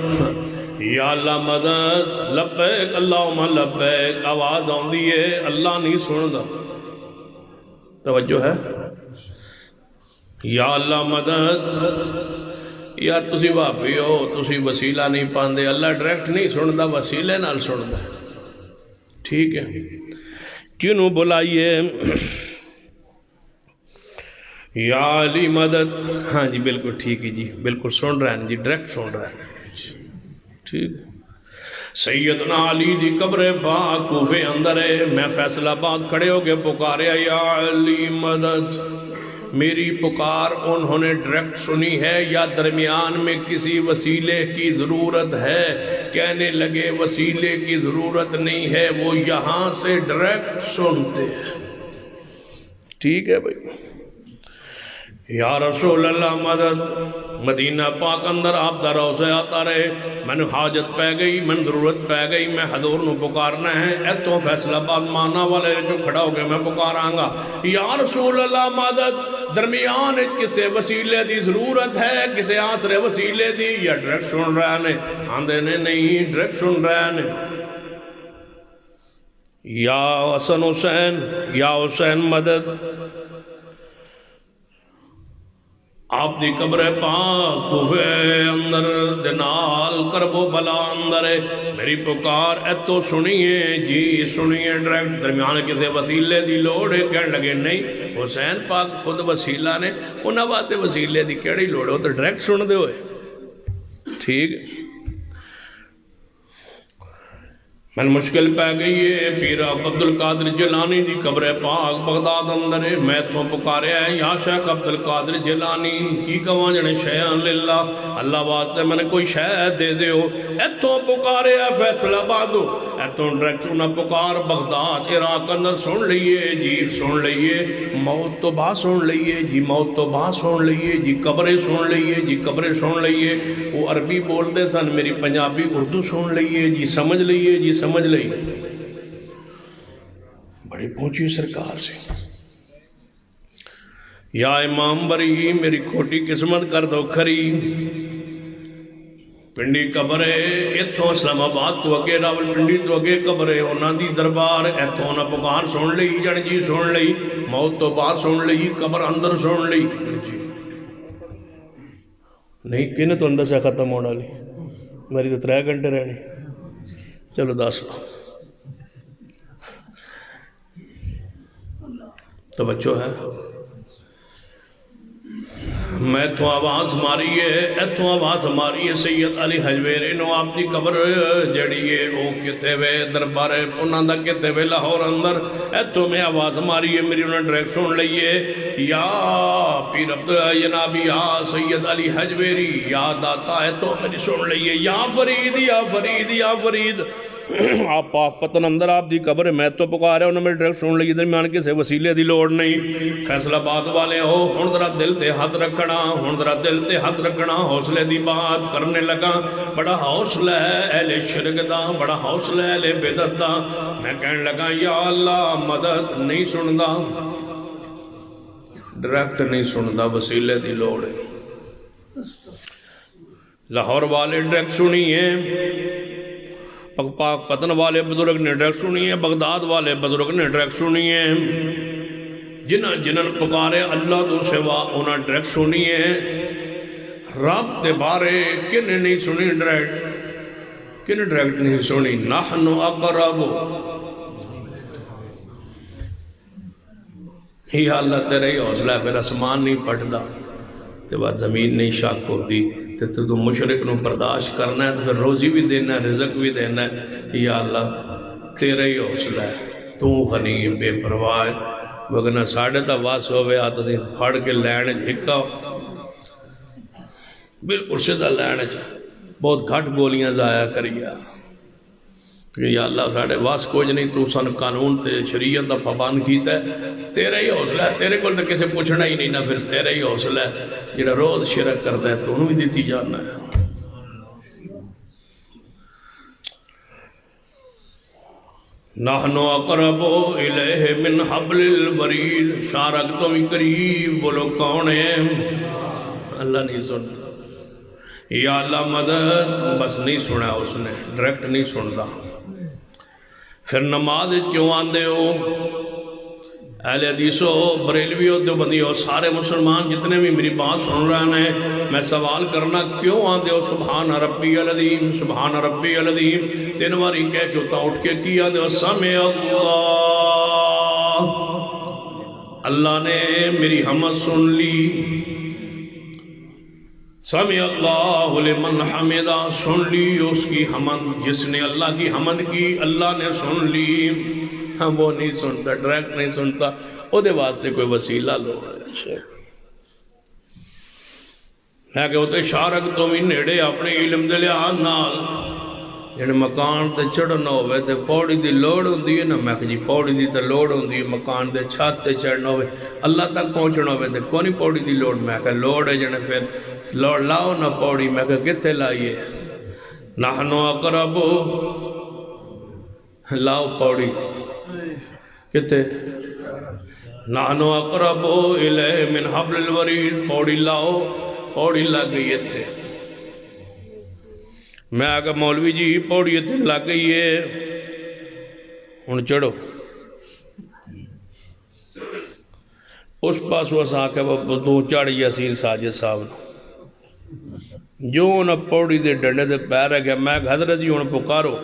یا اللہ مدد لبیک اللہم لبیک آواز آندی ہے، اللہ نہیں سندا۔ توجہ ہے؟ یا اللہ مدد، یار تسی بھابی ہو، تسی وسیلہ نہیں پاندے، اللہ ڈائریکٹ نہیں سندا، وسیلے نال سندا۔ ٹھیک ہے، کیوں بلائیے یا علی مدد؟ ہاں جی بالکل ٹھیک ہے جی، بالکل سن رہے ہیں جی، ڈائریکٹ سن رہے ہیں۔ ٹھیک، سیدنا علی دی قبر پاک کوفے اندر ہے، میں فیصل آباد کھڑے ہو کے پکارے یا علی مدد۔ میری پکار انہوں نے ڈائریکٹ سنی ہے یا درمیان میں کسی وسیلے کی ضرورت ہے؟ کہنے لگے وسیلے کی ضرورت نہیں ہے، وہ یہاں سے ڈائریکٹ سنتے ہیں۔ ٹھیک ہے بھائی، یا رسول اللہ مدد۔ مدینہ پاک اندر آپ دا روزہ آتا رہے، میں نے حاجت پہ گئی، میں ضرورت پہ گئی، میں حضور نو پکارنا ہے، ایتوں فیصل آباد مانا والے جو کھڑا ہو گئے میں پکاراں گا یا رسول اللہ مدد۔ درمیان کسے وسیلے دی ضرورت ہے، کسے آسرے وسیلے دی، یا ڈائریکٹ سن رہے نے؟ آندے نے نہیں، ڈائریکٹ سن رہے نے۔ یا حسن حسین، یا حسین مدد۔ آپ دی قبر پاک کوفے اندر دنال کرب و بلا اندر ہے، میری پکار ایتو سنیے جی، سنیے ڈائریکٹ۔ درمیان کسی وسیلے دی لوڑ ہے؟ کہنے لگے نہیں، حسین پاک خود وسیلہ نے، انہاں بات وسیلے دی کیڑی لوڑ ہو تو ڈائریکٹ سن دے ہوئے۔ ٹھیک، میں مشکل پہ گئی ہے، پیر عبدالقادر جیلانی دی قبر پاک بغداد اندر ہے، میں تو پکارے ہیں یا شیخ عبدالقادر جیلانی، کی کہاں جنے شیعان للہ، اللہ واسطے میں نے کوئی شیع دے دے ہو۔ ایتوں پکارے ہیں فیصل آبادو، ایتوں ڈائریکٹ انہاں پکار بغداد عراق اندر سن لئیے جی، سن لئیے موت تو با سن لئیے جی، موت تو با سن لئیے جی، قبریں سن لئیے جی، قبریں سن لئیے۔ وہ عربی بول دے سن، میری پنجابی اردو سن لئیے جی، سمجھ لئیے جی، سمجھ لئی۔ بڑی پہنچی سرکار سے، یا امام بری میری کھوٹی قسمت کر دو کھری۔ پنڈی قبرے ایتھوں اسلام آباد تو اگے، راول پنڈی تو اگے قبرے انہاں دی دربار، ایتھوں نہ پکار سن لئی جن جی، سن لئی موت تو بعد سن لئی، قبر اندر سن لئی جی۔ نہیں کن تو اندر سے ختم ہونا لی، میری تو 3 گھنٹے رہنی، چلو 10 توجہ ہے۔ میں تو آواز ماری ہے، ایتھوں آواز ماری ہے سید علی حجویری نو، آپ دی قبر جڑی ہے او کتے وے دربار انہاں دا کتے وے لاہور اندر، ایتھوں میں آواز ماری ہے، میری انہاں ڈائریکٹ سن لئیے یا پیر جناب یا سید علی حجویری یا داتا، ایتھوں میری سن لئیے یا فرید یا فرید یا فرید آپ پاک پتن اندر آپ دی قبر ہے، میں تو پکار ہے انہوں نے ڈائریکٹ سن لی درمیان کسے وسیلے دی لوڑ نہیں. فیصلہ باد والے ہو ہن ذرا دل تے ہاتھ رکھنا، ہن ذرا دل تے ہاتھ رکھنا. حوصلے دی بات کرنے لگا. بڑا حوصلہ ہے اہل شرک دا، بڑا حوصلہ ہے اہل بدعت دا. میں کہنے لگا یا اللہ مدد نہیں سندا، ڈائریکٹ نہیں سندا، وسیلے دی لوڑ ہے. لاہور والے ڈائریکٹ سنیے، پاک پتن والے بزرگ نے ڈائریکٹ سنیے، بغداد والے بزرگ نے ڈائریکٹ سنیے. جنہاں پکارے اللہ تو سوا انہاں ڈائریکٹ سنیے. رب تے بارے کنے نہیں سنی ڈائریکٹ، کنے ڈائریکٹ نہیں سنی. نحن اقرب، یا اللہ تیرے ہی حوصلہ ہے، پھر آسمان نہیں پھٹدا تے بعد زمین نہیں شک ہوتی، تو مشرک نو برداشت کرنا ہے، تو پھر روزی بھی دینا ہے، رزق بھی دینا ہے. یا اللہ تیرے ہی حوصلہ ہے، تو غنی بے پرواہ. وگرنہ ساڑھے تا واس ہوئے آتا تھی پھڑ کے لینے جھکا بالکل سیدھا لینے بہت گھٹ گولیاں ضائع کریا. یا اللہ ساڑھے واس کوئی نہیں، تو سن قانون تے شریعت دا پابند کیتا ہے. تیرے ہی حوصلہ ہے، تیرے کو تو کسے پوچھنا ہی نہیں نا، پھر تیرے ہی حوصلہ ہے. جڑا روز شرک کرتا ہے تو انہوں بھی دیتی جانا ہے. نحن اقرب الیہ من حبل الورید، شارک تو بھی قریب. بولو کون ہے؟ اللہ نہیں سنتا. یا اللہ مدد، بس نہیں سنا اس نے، ڈائریکٹ نہیں سنتا. پھر نماز کیوں آندے ہو؟ اہل حدیثو، بریلویو، دیوبندیو، سارے مسلمان جتنے بھی میری بات سن رہے ہیں، میں سوال کرنا کیوں آندے ہو سبحان ربی العظیم، سبحان ربی العظیم 3 باری کہہ کے اتنا اٹھ کے کیا دے سمع اللہ، اللہ نے میری حمد سن لی. سمع اللہ لمن حمدہ، سن لی اس کی حمد، جس نے اللہ کی حمد کی اللہ نے سن لی. ہم وہ نہیں سنتا، ڈائریکٹ نہیں سنتا، او دے واسطے کوئی وسیلہ لو ہے کہ وہ تو شارک تو بھی نیڑے اپنے علم دے لحاظ نال جڑے مکان تے چڑھنا ہوئے تے پوڑی دی لوڑ ہوندی ہے نا. میں کہ جی پوڑی دی تے لوڑ ہوندی ہے، مکان دے چھت تے چڑھنا ہوئے، اللہ تک پہنچنا ہوئے تے کونی پوڑی دی لوڑ. میں کہ لوڑ ہے جنے پھر لوڑ لاؤ نہ پوڑی. میں کہ کتے لائیے؟ نحن اقرب، لاؤ پوڑی کتے؟ نحن اقرب الیہ من حبل الورید، پوڑی لاؤ. پوڑی لگ گئی تھے. میں آگا مولوی جی پوڑی تھے لگ گئی ہے، ہن چڑھو. اس پاس وہ سا کے دو چڑھ یاسین ساجد صاحب جو نہ پوڑی دے ڈنڈے دے پیر ہے گیا. میں حضرت جی ہن پکارو،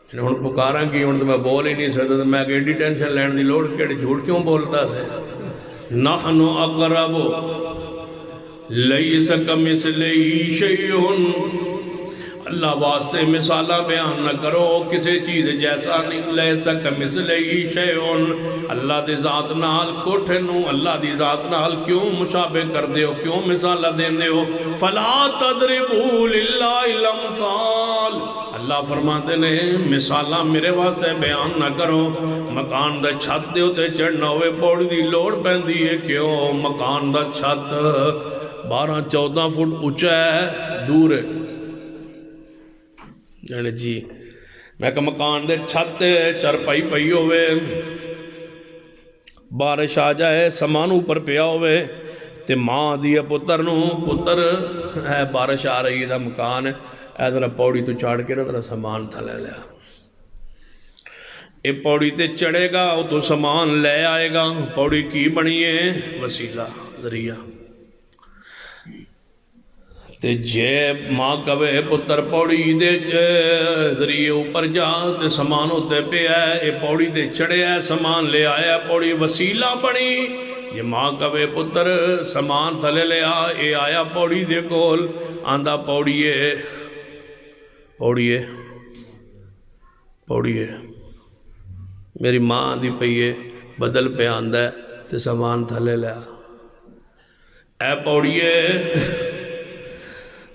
ہن پکاراں کی ہن تو میں بول ہی نہیں سکتا. میں کہ ایڈی ٹینشن لین دی لوڑ کیڑی، جھوٹ کیوں بولتا سے؟ نحن اقرب لیس کمثلہ شیء، اللہ واسطے مثالہ بیان نہ کرو، کسی چیز جیسا نہیں. لیس کمثلہ شیء، اللہ دی ذات نال کوٹھے نو اللہ دی ذات نال کیوں مشابہ کر دے ہو، کیوں مثالہ دین دے ہو؟ فلا تضربوا للہ الامثال، اللہ فرماتے نے مثالہ میرے واسطے بیان نہ کرو. مکان دا چھت دے ہوتے چڑھنا ہوئے پوڑی دی لوڑ پہندی ہے، کیوں؟ مکان دا چھت 12-14 فٹ اونچا ہے، دور ہے. جی میں کہ مکان دے چھت چرپائی پئی ہوئے، بارش آ جائے سامان اوپر پیا ہوئے تے ماں دی پتر نو، پتر ہے بارش آ رہی ہے مکان اے ذرا پوڑی تو چاڑ کے ذرا سامان تھلے لیا. اے پوڑی تے چڑھے گا وہ تو سامان لے آئے گا. پوڑی کی بنی ہے؟ وسیلہ، ذریعہ. تے جے ماں کہے پتر پوڑی دے ذریعے اوپر جا تے سامان ہوتے پہ ہے، اے پوڑی دے چڑھے ہے سامان لے آیا، پوڑی وسیلہ بنی. یہ ماں کہے پتر سامان تھلے لے آ، اے آیا پوڑی دے کول، آندہ پوڑیے پوڑیے پوڑیے میری ماں دی پئیے بدل پہ آندہ ہے تے سامان تھلے لے آ. اے پوڑیے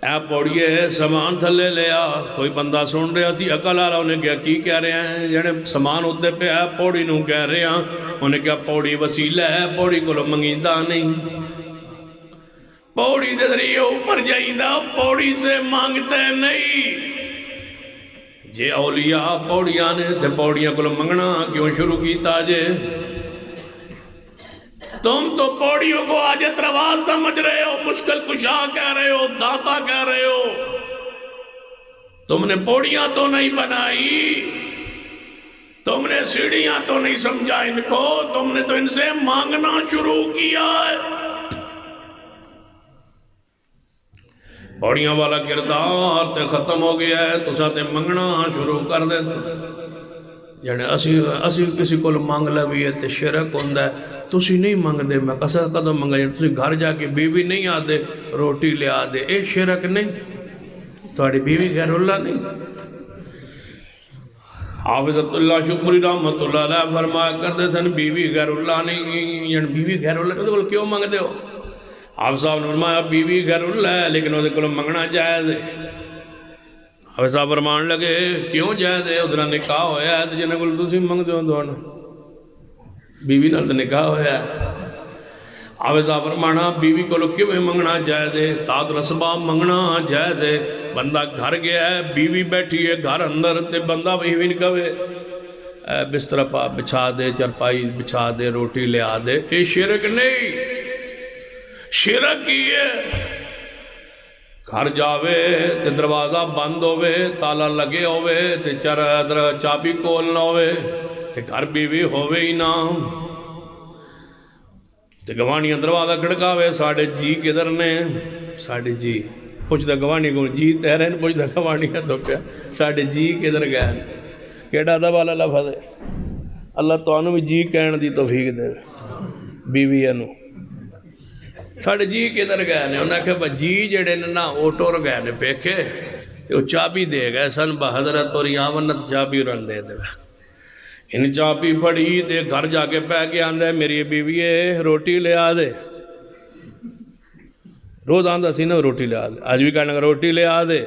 اے پوڑیے سامان تھلے لیا. کوئی بندہ سن رہا سی عقل والا, انہیں کہا کی کہہ رہے ہیں؟ جڑے سامان اتنے پہ ہے پوڑی نو کہہ رہے ہیں. انہیں کہا پوڑی وسیلہ ہے, پوڑی کو منگیندہ نہیں, پوڑی دے ذریعے اوپر جائیندہ, پوڑی سے مانگتے نہیں. جے اولیاء پوڑیاں نے تے پوڑیاں کو منگنا کیوں شروع کیتا جے؟ تم تو پوڑیوں کو حاجت روا سمجھ رہے ہو, مشکل کشا کہہ رہے ہو, داتا کہہ رہے ہو. تم نے پوڑیاں تو نہیں بنائی, تم نے سیڑھیاں تو نہیں سمجھا ان کو, تم نے تو ان سے مانگنا شروع کیا ہے. پوڑیاں والا کردار تے ختم ہو گیا ہے, تو ساتھ منگنا شروع کر دیتے. جانے اسی کسی کو مانگ لوی ہے تے شرک ہوندہ ہے. تسی نہیں مانگ دے, میں کسا قدم مانگا جانے, تسی گھر جا کے بیوی نہیں آدے روٹی لے آدے, اے شرک نہیں؟ تھوڑی بیوی غیر اللہ نہیں؟ حافظت اللہ شکری رحمت اللہ علیہ فرمایا کرتے تھے بیوی غیر اللہ نہیں, یعنی بیوی غیر اللہ نہیں, کیوں مانگ دے ہو؟ حافظ صاحب نے فرمایا بیوی غیر اللہ ہے لیکن وہ کو منگنا جائز ہے. حافظ صاحب فرمان لگے کیوں جائز ہے؟ ادھر نکاح ہویا ہے, جنہیں کو تسی منگ دو دونوں بیوی نال تے نکاح ہویا ہے. حافظ صاحب فرمانا بیوی کو کیوں منگنا جائز ہے؟ تات رسباب منگنا جائز ہے. بندہ گھر گیا ہے, بیوی بیٹھی ہے گھر اندر, تے بندہ بیوی نہیں کہے بستر پا بچھا دے, چرپائی بچھا دے, روٹی لے آ دے, یہ شرک نہیں. شرک کی ہے گھر جاوے تے دروازہ بند ہوئے, تالا لگے ہوئے, تے چابی کول نہ ہوئے, تے گھر بیوی ہوئے ہی نہ, تے گوانیاں دروازہ کھڑکاوے, ساڑھے جی کدھر نے؟ ساڑھے جی پوچھ دا گوانی کو جی تیرین, پوچھ دا گوانیاں تو پیا ساڑھے جی کدھر گئے؟ کیڑا دا والا لفظ ہے. اللہ تو آنو بھی جی کہن دی توفیق دے بیوی انو. ساڑھے جی کدھر گئے نے؟ انہوں نے کہا جی جڑے نا وہ ٹور گئے نے پیکھے, تے وہ چابی دے گئے سن بحضرت اور یامنت چابی رن دے دے. ان چابی پڑی تے گھر جا کے پہ کے آندہ میری بیوی روٹی لے آ دے. روز آندہ سی نا روٹی لے آ دے, آج بھی کہنے لگا روٹی لے آ دے.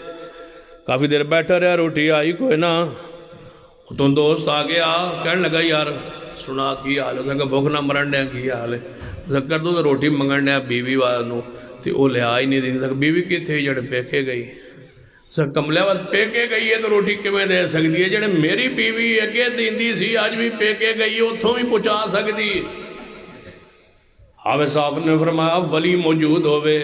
کافی دیر بیٹھا رہا, روٹی آئی کوئی نہ. تو دوست آ گیا, کہنے لگا یار سنا کی حال ہے, کہ بھوک نہ مرن دیا کی حال ہے, کر دو تو روٹی منگن دیا بیوی والوں, تے وہ لے آئی نہیں دی. بیوی کی تھے جڑے پیکے گئی, کملے وقت پیکے گئی ہے تو روٹی کمیں دے سکتی ہے؟ جڑے میری بیوی اگے دیندی سی آج بھی پیکے گئی ہے, اتھوں بھی پہنچا سکتی. حافظ صاحب نے فرمایا ولی موجود ہوئے,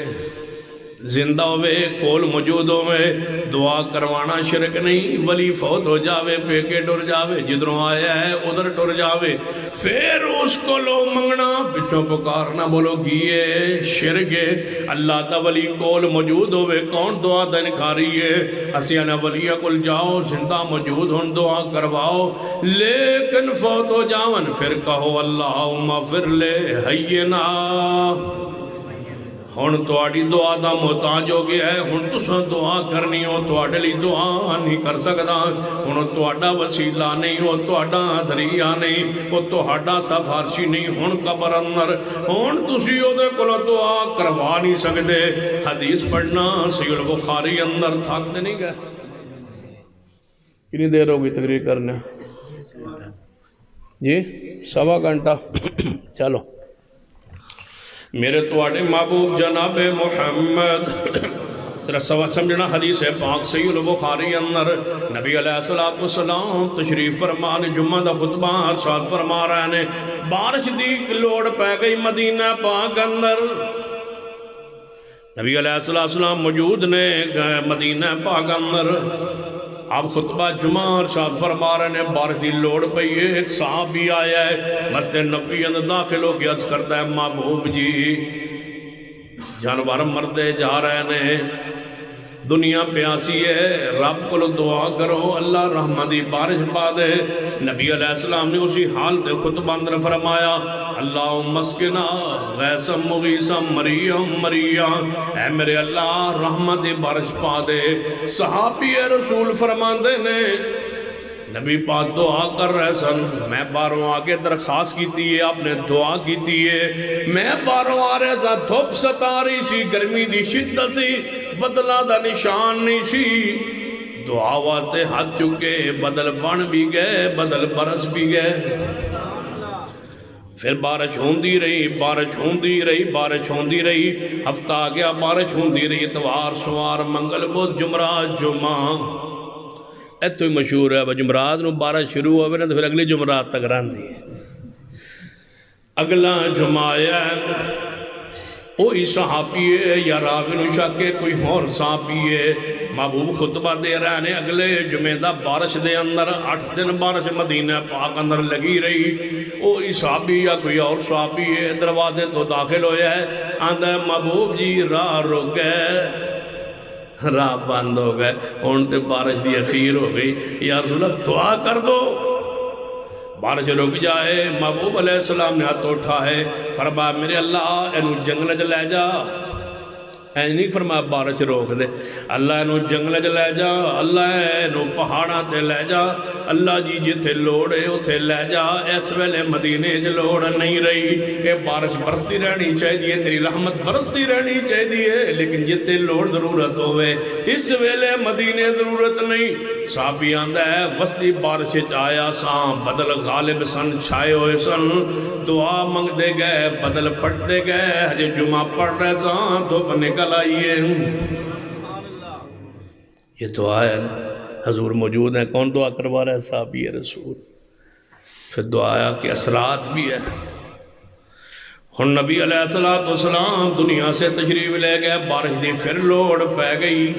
زندہ ہوئے, کول موجود ہوئے, دعا کروانا شرک نہیں. ولی فوت ہو جاوے, پیکے ٹر جاوے, جدھروں آیا ہے ادھر ٹر جاوے, پھر اس کو لو منگنا پچھوں پکارنا بولو گیے شرک ہے. اللہ تا ولی کول موجود ہوئے, کون دعا دا انکاری ہے؟ اسیانا ولیہ کل جاؤ, زندہ موجود ہون دعا کرواؤ, لیکن فوت ہو جاون پھر کہو اللہم اغفر لے حینا. ہن تواڈی دعا دا محتاج ہو گیا ہے, ہن تساں دعا کرنی ہو, تواڈے لئی دعا نہیں کر سکدا. ہن تواڈا وسیلہ نہیں, ہو تواڈا ذریعہ نہیں, وہ تواڈا سفارشی نہیں. ہن قبر اندر ہن تسی اودے کول دعا کروا نہیں سکدے. حدیث پڑھنا صحیح البخاری اندر تھکتے نہیں گئے. کتنی دیر ہوگی تقریر کرنے؟ جی 1.25 گھنٹہ. چلو میرے تواڈے محبوب جناب محمد ذرا سمجھنا حدیث پاک صحیح البخاری اندر نبی علیہ السلام تشریف فرمان جمعہ دا خطبہ ارشاد فرما رہے ہیں. بارش دی لوڑ پہ گئی مدینہ پاک اندر, نبی علیہ السلام موجود نے مدینہ پاک اندر. آپ خطبہ جمعہ ارشاد فرما رہے ہیں, بارش دی لوڑ پئی ہے. ایک صحابی آیا ہے مسجد نبوی اندر داخل ہو کے عرض کرتا ہے محبوب جی جانور مردے جا رہے ہیں, دنیا پیاسی ہے, رب کو دعا کرو اللہ رحمت دی بارش پا دے. نبی علیہ السلام نے اسی حال تے خطبہ اندر فرمایا اللہم اسقنا غیثا مغیثا مریم مریا, اے میرے اللہ رحمت دی بارش پا دے. صحابی رسول فرماندے نے نبی پاک دعا کر رہے سن, میں باروں آگے درخواست کیتی ہے, آپ نے دعا کیتی ہے. میں باروں آ رہے سا, دھوپ ستا رہی سی, گرمی دی شدت سی, بدلا دا نشان نہیں سی دعا واتے ہاتھ چکے بدل بن بھی گئے بدل برس بھی گئے پھر بارش ہوندی رہی بارش ہوندی رہی بارش ہوندی رہی ہفتہ آ گیا بارش ہوندی رہی اتوار سوار منگل بدھ جمعرات جمعہ ایتھے ہی مشہور ہے جمعرات نو بارش شروع ہوئے نا تو پھر اگلی جمعرات تک رہندی ہے اگلا جمعہ ہے وہی صحابی ہے یا راوی نو شاکے کوئی اور صحابی ہے محبوب خطبہ دے رہے ہیں اگلے جمعہ دا بارش دے اندر 8 دن بارش مدینہ پاک اندر لگی رہی وہی صحابی یا کوئی اور صحابی ہے دروازے تو داخل ہویا ہے آندہ محبوب جی راہ رک گئے راہ بند ہو گئے ان تے بارش دی اخیر ہو گئی یا رسول اللہ دعا کر دو بارش رک جائے محبوب علیہ السلام نے ہاتھ اٹھا ہے فرمایا میرے اللہ اینو جنگل چ لے جا این نہیں فرمایا بارش روک دے اللہ اینو جنگل چ لے جا اللہ اینو پہاڑاں تے لے جا اللہ جی جتھے لوڑے اتھے لے جا اس ویلے مدینے چ لوڑ نہیں رہی اے بارش برستی رہنی چاہیے تیری رحمت برستی رہنی چاہیے لیکن جتھے لوڑ ضرورت ہوئے اس ویلے مدینے ضرورت نہیں صحابی آندہ ہے وسطی بارش آیا سان بدل غالب سن چھائے ہوئے سن دعا منگ دے گئے بدل پڑھ دے گئے ہجے جمعہ پڑھ رہے سان دھوپ نکل آئیے یہ دعا ہے حضور موجود ہیں کون دعا کروا رہا ہے صحابی رسول پھر دعا کے اثرات بھی ہے ہن نبی علیہ السلام دنیا سے تشریف لے گئے بارش دی پھر لوڑ پہ گئی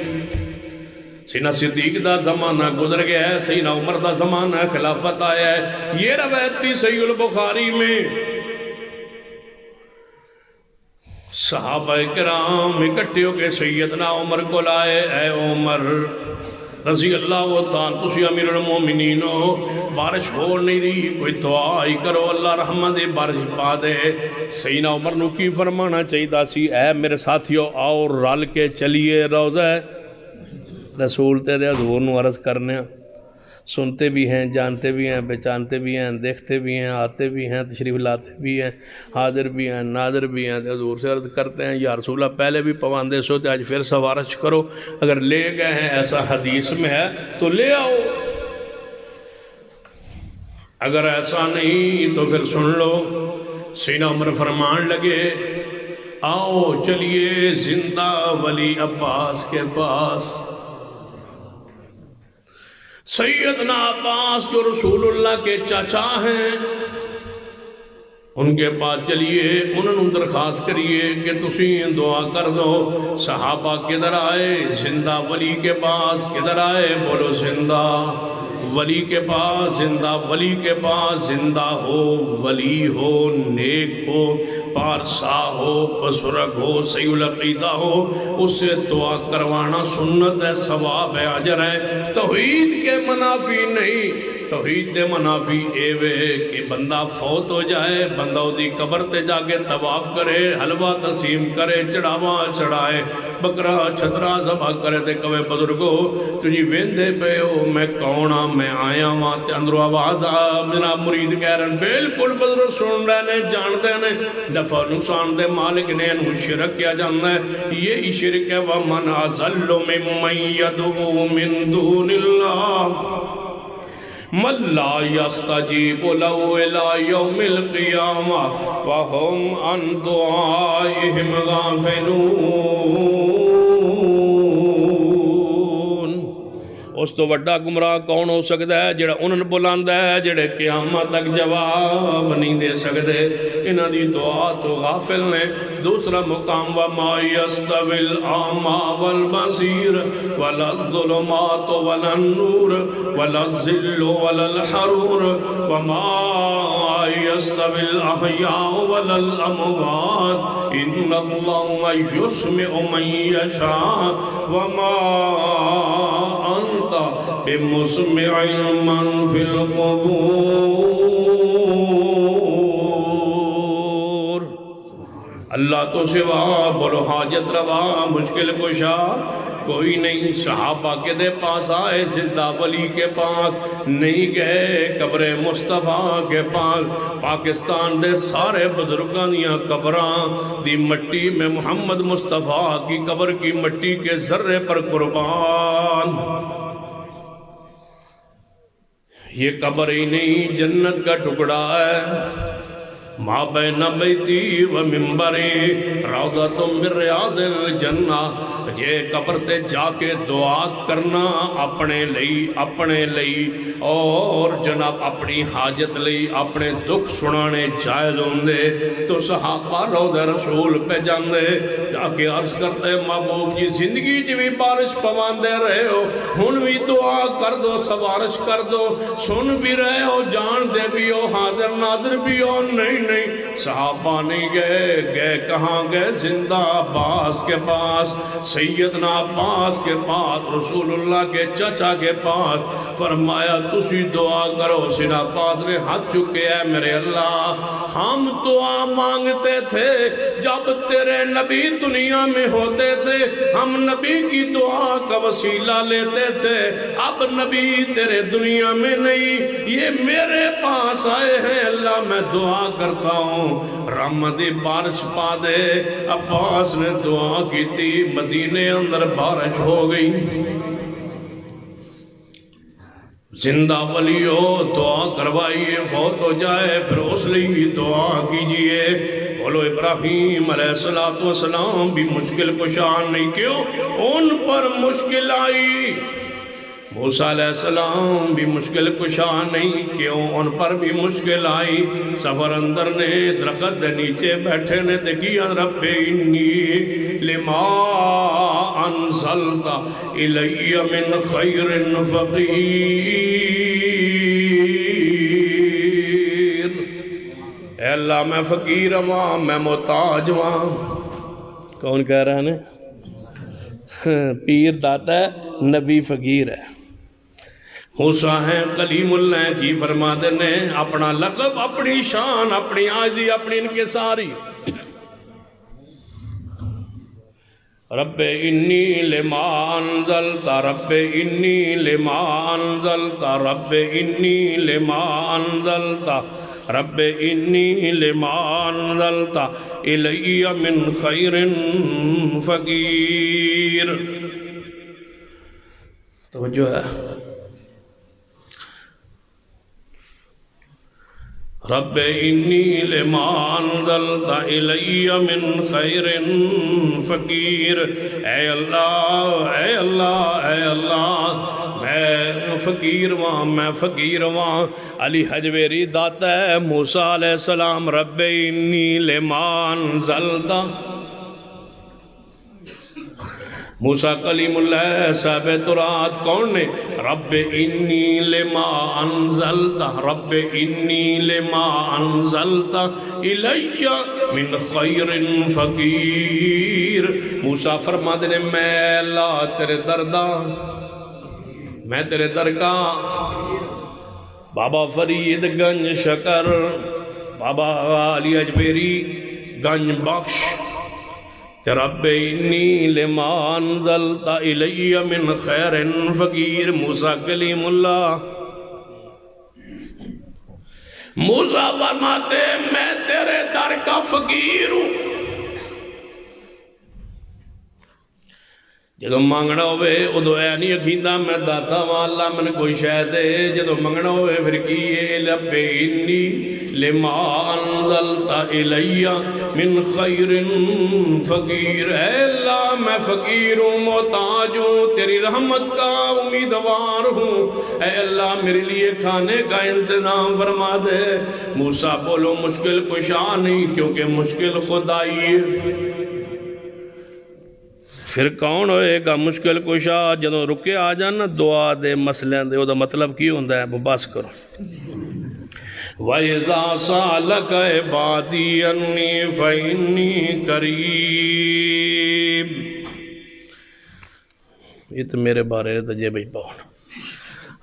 سینا صدیق دا زمانہ گزر گیا ہے سینا عمر دا زمانہ خلافت آیا ہے یہ روایت بھی صحیح البخاری میں صحابہ کرام اکٹھے ہو کے سیدنا عمر کو لائے اے عمر رضی اللہ تعالیٰ تسی امیر المومنین ہو بارش ہو نہیں رہی کوئی دعا ہی کرو اللہ رحمت بارش پا دے سیدنا عمر نو کی فرمانا چاہیے سی اے میرے ساتھیو آؤ رل کے چلیے روزہ رسول تے دے حضور نو عرض کرنے سنتے بھی ہیں جانتے بھی ہیں پہچانتے بھی ہیں دیکھتے بھی ہیں آتے بھی ہیں تشریف لاتے بھی ہیں حاضر بھی ہیں ناظر بھی ہیں حضور سے عرض کرتے ہیں یا رسول اللہ پہلے بھی پواندے سوتے آج پھر سوارش کرو اگر لے گئے ہیں ایسا حدیث میں ہے تو لے آؤ اگر ایسا نہیں تو پھر سن لو سینہ عمر فرمان لگے آؤ چلیے زندہ ولی عباس کے پاس سیدنا عباس جو رسول اللہ کے چاچا ہیں ان کے پاس چلیے انہوں نے درخواست کریے کہ تسی دعا کر دو صحابہ کدھر آئے زندہ ولی کے پاس کدھر آئے بولو زندہ ولی کے پاس زندہ ولی کے پاس زندہ ہو ولی ہو نیک ہو پارسا ہو بزرگ ہو صحیح العقیدہ ہو اس سے دعا کروانا سنت ہے ثواب ہے اجر ہے توحید کے منافی نہیں توحید دے منافی اے وے کہ بندہ فوت ہو جائے بندہ دی قبر تے جا کے طواف کرے حلوہ تقسیم کرے چڑھاوا چڑھائے بکرا چھترا ذبح کرے تے کہے بزرگو تجھی ویندے پے ہو میں کون ہاں میں آیا ہاں تے اندروں آواز آ میرا مرید کہہ رہے ہیں بالکل بزرگ سن رہے نے جانتے ہیں نفع نقصان دے مالک نے انہوں شرک کیا جانتا ہے یہی شرک ہے وَمَنْ أَضَلُّ مِمَّن يَدْعُو مِن دُونِ اللَّهِ مَن لَا يَسْتَجِيبُ لَهُ إِلَىٰ يَوْمِ الْقِيَامَةِ وَهُمْ عَن دُعَائِهِمْ غَافِلُونَ اس تو وڈا گمراہ کون ہو سکتا ہے جڑا انہوں بلاندا ہے جڑے قیامت تک جواب نہیں دے سکتے انہاں دی دعا تو غافل نے دوسرا مقام وَمَا يَسْتَوِي الْأَعْمَى وَالْبَصِيرُ وَلَا الظُّلُمَاتُ وَلَا النُّورُ وَلَا الظِّلُّ وَلَا الْحَرُورُ وَمَا يَسْتَوِي الْأَحْيَاءُ وَلَا الْأَمْوَاتُ إِنَّ اللَّهَ يُسْمِعُ مَن يَشَاءُ وَمَا أَنْتَ بِمُسْمِعٍ مَّن فِي الْقُبُورِ اللہ تو سوا بولو حاجت روا مشکل کشا کوئی نہیں. صحابہ کے دے پاس آئے زندہ ولی کے پاس نہیں گئے, قبر مصطفیٰ کے پاس. پاکستان دے سارے بزرگاں دیاں قبراں دی مٹی میں محمد مصطفیٰ کی قبر کی مٹی کے ذرے پر قربان. یہ قبر ہی نہیں جنت کا ٹکڑا ہے. ما بین بیتی و منبری روضۃ من ریاض الجنہ. یہ قبر تے جا کے دعا کرنا اپنے لئی اور جناب اپنی حاجت لئی اپنے دکھ سنانے جائز ہوندے تو صحابہ روضہ رسول پہ جاندے جا کے عرض کرتے محبوب جی زندگی جی بھی بارش پواندے رہے ہو, ہن بھی دعا کر دو, سفارش کر دو, سن بھی رہے ہو, جان دے بھی ہو, حاضر ناظر بھی ہو. نہیں صحابہ نہیں گئے کہاں گئے؟ زندہ عباس کے پاس, سیدنا عباس کے پاس, رسول اللہ کے چچا کے پاس. فرمایا تسی دعا کرو. سیدنا عباس نے ہاتھ چکے, اے میرے اللہ ہم دعا مانگتے تھے جب تیرے نبی دنیا میں ہوتے تھے, ہم نبی کی دعا کا وسیلہ لیتے تھے. اب نبی تیرے دنیا میں نہیں, یہ میرے پاس آئے ہیں. اللہ میں دعا کرتا ہوں رحمت بارش پا دے. عباس نے دعا کی تھی, مدینے اندر بارش ہو گئی. زندہ ولی ہو دعا کروائیے, فوت ہو جائے پھر اس لیے دعا کیجئے. بولو ابراہیم علیہ السلام بھی مشکل کشان نہیں, کیوں ان پر مشکل آئی. موسیٰ علیہ السلام بھی مشکل کشا نہیں, کیوں ان پر بھی مشکل آئی. سفر اندر نے درخت دے نیچے بیٹھے نے دیکھیا رب انی لما انزلت الی من خیر فقیر. اے اللہ میں فقیر ہواں, میں محتاج ہواں. کون کہہ رہا ہے؟ پیر داتا ہے, نبی فقیر ہے. موسیٰ ہیں کلیم اللہ کی فرما دینے اپنا لقب, اپنی شان, اپنی عاجزی, اپنی انکساری. رب انی لما انزلت, رب انی لما انزلت, رب انی لما انزلت, رب انی لما انزلت الی من خیر فقیر. توجہ ہے. رب انی لما انزلت الی من خیر فقیر. اے اللہ اے اللہ اے اللہ میں فقیر واں, میں فقیر واں. علی حجویری داتا ہے موسیٰ علیہ السلام رب انی لما انزلت. موسیٰ کلیم اللہ صاحب ترات کون نے؟ رب انی لما انزلت, رب انی لما انزلت الی من خیر فقیر. موسیٰ فرما دے میں اللہ تیرے دردہ, میں تیرے درگاہ. بابا فرید گنج شکر, بابا علی اجمیری گنج بخش. رب انی لما انزلت الی من خیر فقیر. موسیٰ کلیم اللہ, موسیٰ فرماتے میں تیرے در کا فقیر ہوں. جدو مانگنا ہوئے ادو اے نہیں اکھیندہ میں داتا ہوں اللہ من کوئی شے دے. جدو مانگنا ہوئے پھر کیے رب انی لما انزلت الی من خیر فقیر. اے اللہ میں فقیر ہوں, محتاج ہوں, تیری رحمت کا امیدوار ہوں. اے اللہ میرے لیے کھانے کا انتظام فرما دے. موسیٰ بولو مشکل کشا نہیں, کیونکہ مشکل خدائی ہے. پھر کون ہوئے گا مشکل کشا؟ جدوں رکے آ جانا دعا دے مسئلے دے, وہ دا مطلب کی ہوندہ ہے؟ بس کرو. وَإِذَا سَأَلَكَ عِبَادِي أَنِّي فَإِنِّي قَرِيبٌ. یہ تو میرے بارے تجھے بھئی پاؤں.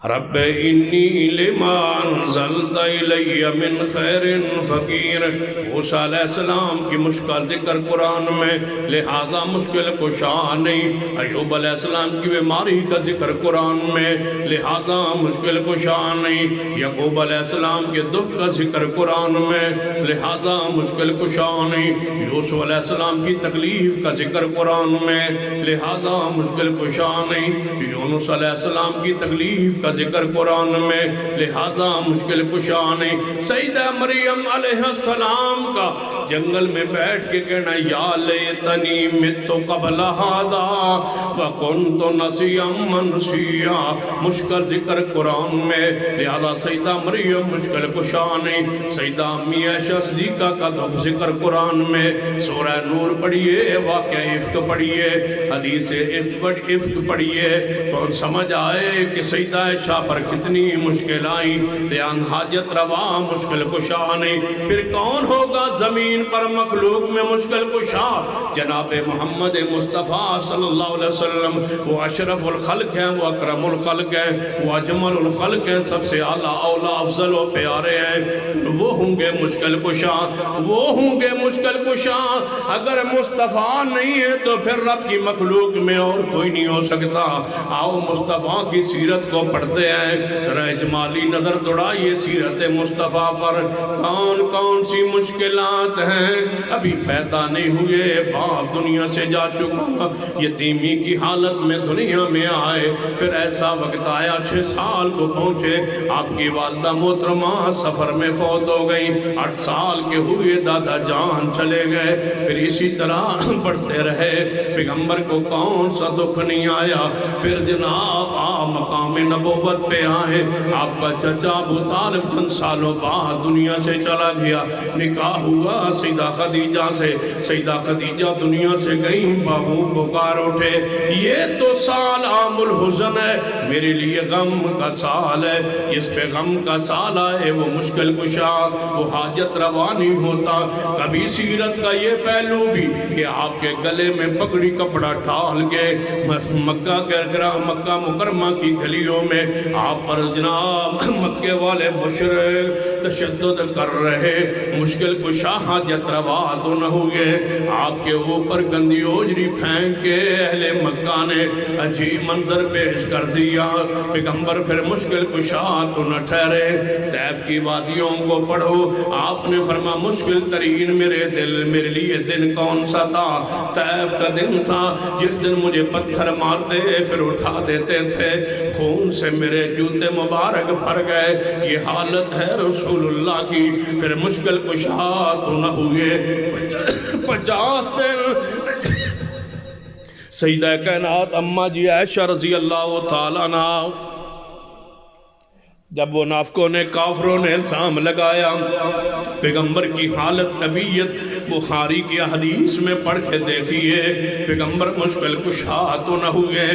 رب انی لما انزلت الی من خیر فقیر۔ موسیٰ علیہ السلام کی مشکل ذکر قرآن میں، لہذا مشکل کشا نہیں۔ ایوب علیہ السلام کی بیماری کا ذکر قرآن میں، لہذا مشکل کشا نہیں۔ یعقوب علیہ السلام کے دکھ کا ذکر قرآن میں، لہذا مشکل کشا نہیں۔ یوسف علیہ السلام کی تکلیف کا ذکر قرآن میں، لہذا مشکل کشا نہیں۔ یونس علیہ السلام کی تکلیف کا ذکر قرآن میں، لہذا مشکل کشا نہیں۔ سیدہ مریم علیہ السلام کا جنگل میں بیٹھ کے کہنا یا لیتنی مت قبل ھذا وکنت نسیا منسیا، مشکل ذکر قرآن میں، لہذا سیدہ مریم مشکل کشا نہیں۔ سیدہ امی عائشہ صدیقہ کا ذکر قرآن میں، سورہ نور پڑھیے، واقعہ عفق پڑھیے، حدیث عفق پڑھیے تو سمجھ آئے کہ سیدہ عائشہ پر کتنی مشکل آئیں، لیان حاجت روا مشکل کشا نہیں۔ پھر کون ہوگا زمین پر مخلوق میں مشکل کشا؟ جناب محمد مصطفیٰ صلی اللہ علیہ وسلم، وہ اشرف الخلق ہیں، وہ اکرم الخلق ہیں، وہ اجمل الخلق ہیں، سب سے اعلیٰ اولا افضل و پیارے ہیں۔ وہ ہوں گے مشکل کشا، وہ ہوں گے مشکل کشا۔ اگر مصطفیٰ نہیں ہے تو پھر رب کی مخلوق میں اور کوئی نہیں ہو سکتا۔ آؤ مصطفیٰ کی سیرت کو پڑھتے ہیں، ذرا اجمالی نظر دوڑائیے سیرت مصطفیٰ پر۔ کون کون سی مشکلات ہیں؟ ابھی پیدا نہیں ہوئے، باپ دنیا سے جا چکا، یتیمی کی حالت میں دنیا میں آئے، پھر ایسا وقت آیا 6 سال کو پہنچے، آپ کی والدہ محترمہ سفر میں فوت ہو گئی، 8 سال کے ہوئے دادا جان چلے گئے، پھر اسی طرح بڑھتے رہے، پیغمبر کو کون سا دکھ نہیں آیا۔ پھر جناب آپ مقام نبوت پہ آئے، آپ کا چچا ابو طالب چند سالوں بعد دنیا سے چلا گیا، نکاح ہوا سیدہ خدیجہ سے، سیدہ خدیجہ دنیا سے گئیں، بابو پکار اٹھے، یہ تو سال عام الحزن ہے، میرے لیے غم کا سال ہے، اس پہ غم کا سال آئے وہ مشکل کشا، وہ حاجت روا نہیں ہوتا۔ کبھی سیرت کا یہ پہلو بھی کہ آپ کے گلے میں پگڑی کپڑا ڈال کے مکہ مکرمہ کی گلیوں میں آپ پر جناب مکے والے مشرک تشدد کر رہے، مشکل کشا حاجت روا تو نہ ہوئے، آپ کے اوپر گندی اوجری پھینک کے اہل مکہ نے عجیب منظر پیش کر دیا۔ پیغمبر پھر مشکل کشا تو نہ ٹھہرے۔ طیف کی وادیوں کو پڑھو، آپ نے فرما مشکل ترین میرے لیے دن کون سا تھا؟ طیف کا دن تھا جس دن مجھے پتھر مارتے پھر اٹھا دیتے تھے، خون سے میرے جوتے مبارک بھر گئے، یہ حالت ہے رسول اللہ کی۔ پھر مشکل کشا تو نہ ہوئے، 50 دن سیدہ کائنات اماں جی عائشہ رضی اللہ تعالیٰ عنہ، جب وہ نافقوں نے کافروں نے الزام لگایا، پیغمبر کی حالت طبیعت بخاری کی حدیث میں پڑھ کے دیکھیے، پیغمبر مشکل کشا تو نہ ہوئے۔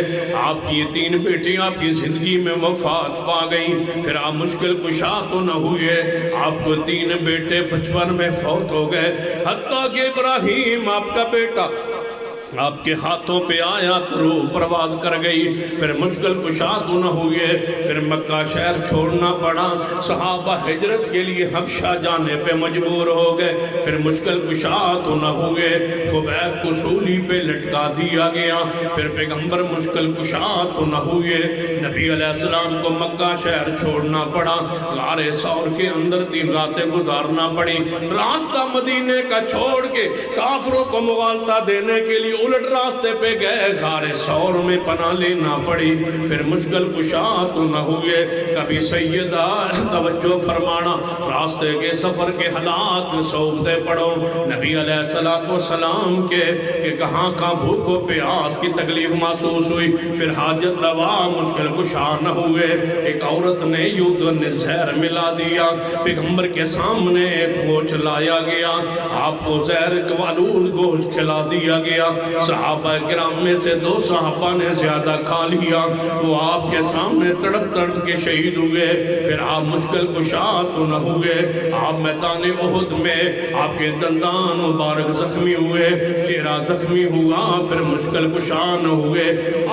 آپ کی 3 بیٹیاں آپ کی زندگی میں وفات پا گئیں، پھر آپ مشکل کشا تو نہ ہوئے۔ آپ کو 3 بیٹے بچپن میں فوت ہو گئے، حتیٰ کہ ابراہیم آپ کا بیٹا آپ کے ہاتھوں پہ آیا تو روح پرواز کر گئی، پھر مشکل کشا تو نہ ہوئے۔ پھر مکہ شہر چھوڑنا پڑا، صحابہ ہجرت کے لیے حبشہ جانے پہ مجبور ہو گئے، پھر مشکل کشا تو نہ ہوئے۔ خبیب کو سولی پہ لٹکا دیا گیا، پھر پیغمبر مشکل کشا تو نہ ہوئے۔ نبی علیہ السلام کو مکہ شہر چھوڑنا پڑا، غار ثور کے اندر 3 راتیں گزارنا پڑی، راستہ مدینے کا چھوڑ کے کافروں کو مغالطہ دینے کے لیے الٹ راستے پہ گئے، غار ثور میں پناہ لینا پڑی، پھر مشکل کشا تو نہ ہوئے۔ کبھی سیدہ توجہ فرمانا، راستے کے سفر کے حالات صحبتیں پڑھو، نبی علیہ السلام کے کہ کہاں کہاں بھوک و پیاس کی تکلیف محسوس ہوئی، پھر حاجت روا مشکل کشا نہ ہوئے۔ ایک عورت نے یود نے زہر ملا دیا، پیغمبر کے سامنے ایک گوشت لایا گیا، آپ کو زہر والود گوشت کھلا دیا گیا، صحابہ کرام میں سے 2 صحابہ نے زیادہ کھا لیا، وہ آپ کے سامنے تڑپ تڑپ کے شہید ہوئے۔ پھر آپ مشکل کشا تو نہ ہوئے، آپ میدان احد میں آپ کے دندان مبارک زخمی ہوئے، چہرہ زخمی ہوا، پھر مشکل کشا نہ ہوئے،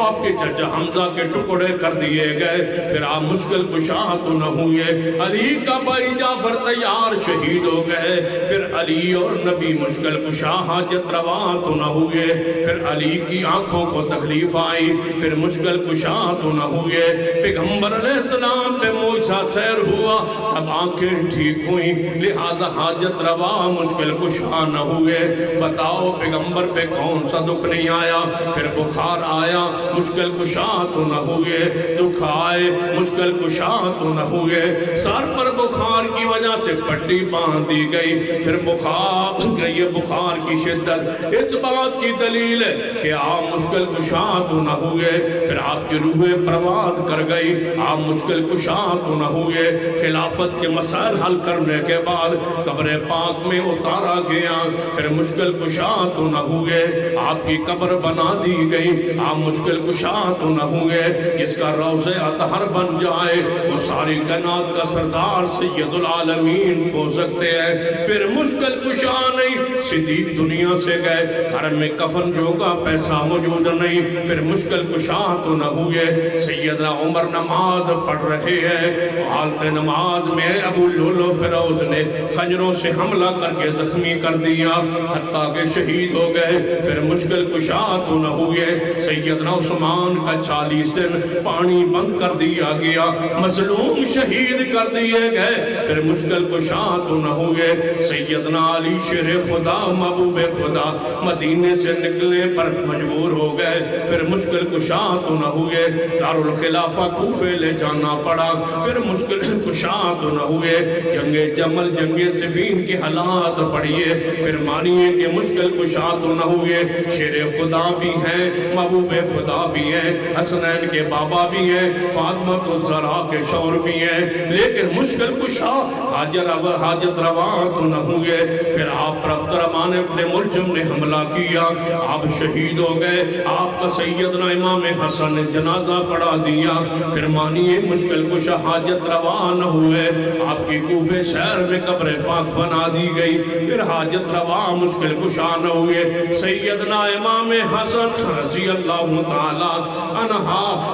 آپ کے چچا حمزہ کے ٹکڑے کر دیے گئے، پھر آپ مشکل کشا تو نہ ہوئے۔ علی کا بھائی جعفر تیار شہید ہو گئے، پھر علی اور نبی مشکل کشا حاجت روا تو نہ ہوئے، پھر علی کی آنکھوں کو تکلیف آئی، پھر مشکل کشا تو نہ ہوئے۔ پیغمبر علیہ السلام پہ موجزہ سیر ہوا، تب آنکھیں ٹھیک ہوئیں، لہذا حاجت روا مشکل کشا نہ ہوئے۔ بتاؤ پیغمبر پہ کون سا دکھ نہیں آیا؟ پھر بخار آیا، مشکل کشا تو نہ ہوئے، دکھ آئے، مشکل کشا تو نہ ہوئے۔ سر پر بخار کی وجہ سے پٹی باندھ دی گئی، پھر بخار گئی، بخار کی شدت اس بات کی دلیل ہے کہ آپ مشکل کشا تو نہ ہوئے۔ پھر آپ کی روح پرواز کر گئی، آپ مشکل کشا تو نہ ہوئے۔ خلافت کے مسائل حل کرنے کے بعد قبر پاک میں اتارا گیا، پھر مشکل کشا تو نہ ہوئے۔ آپ کی قبر بنا دی گئی، آپ مشکل کشا تو نہ ہوئے۔ جس کا روضہ اطہر بن جائے وہ ساری کائنات کا سردار سید العالمین ہو سکتے ہیں۔ پھر مشکل کشا نہیں، صدیق دنیا سے گئے، گھر میں کفن جو کا پیسہ موجود نہیں، پھر مشکل کشا تو نہ ہوئے۔ سیدنا عمر نماز پڑھ رہے ہیں، حالت نماز میں ابو لولو فیروز نے خنجروں سے حملہ کر کے زخمی کر دیا، حتیٰ کہ شہید ہو گئے، پھر مشکل کشا تو نہ ہوئے۔ سیدنا عثمان کا 40 دن پانی بند کر دیا گیا، مظلوم شہید کر دیے گئے، پھر مشکل کشا تو نہ ہوئے۔ سیدنا علی شیر خدا محبوب خدا مدینے سے نکلنے پر مجبور ہو گئے، پھر مشکل کشا تو نہ ہوئے۔ دارالخلافہ کوفے لے جانا پڑا، پھر مشکل کشا تو نہ ہوئے۔ جنگ جمل، جنگ صفین کی حالات پڑھیے، پھر مانیے کہ مشکل کشا تو نہ ہوئے۔ شیر خدا بھی ہیں، محبوب خدا بھی ہیں، حسنین کے بابا بھی ہیں، فاطمہ الزہرا کے شوہر بھی ہیں، لیکن مشکل کشا حاجت روا تو نہ ہوئے۔ پھر آپ پر عبد الرحمن ابن ملجم نے حملہ کیا، آپ شہید ہو گئے، آپ کا سیدنا امام حسن نے جنازہ پڑھا دیا، پھر مانیے مشکل کشا حاجت روا نہ ہوئے۔ آپ کی کوفے شہر میں قبر پاک بنا دی گئی، پھر حاجت روا مشکل کشا نہ ہوئے۔ سیدنا امام حسن رضی اللہ تعالیٰ عنہ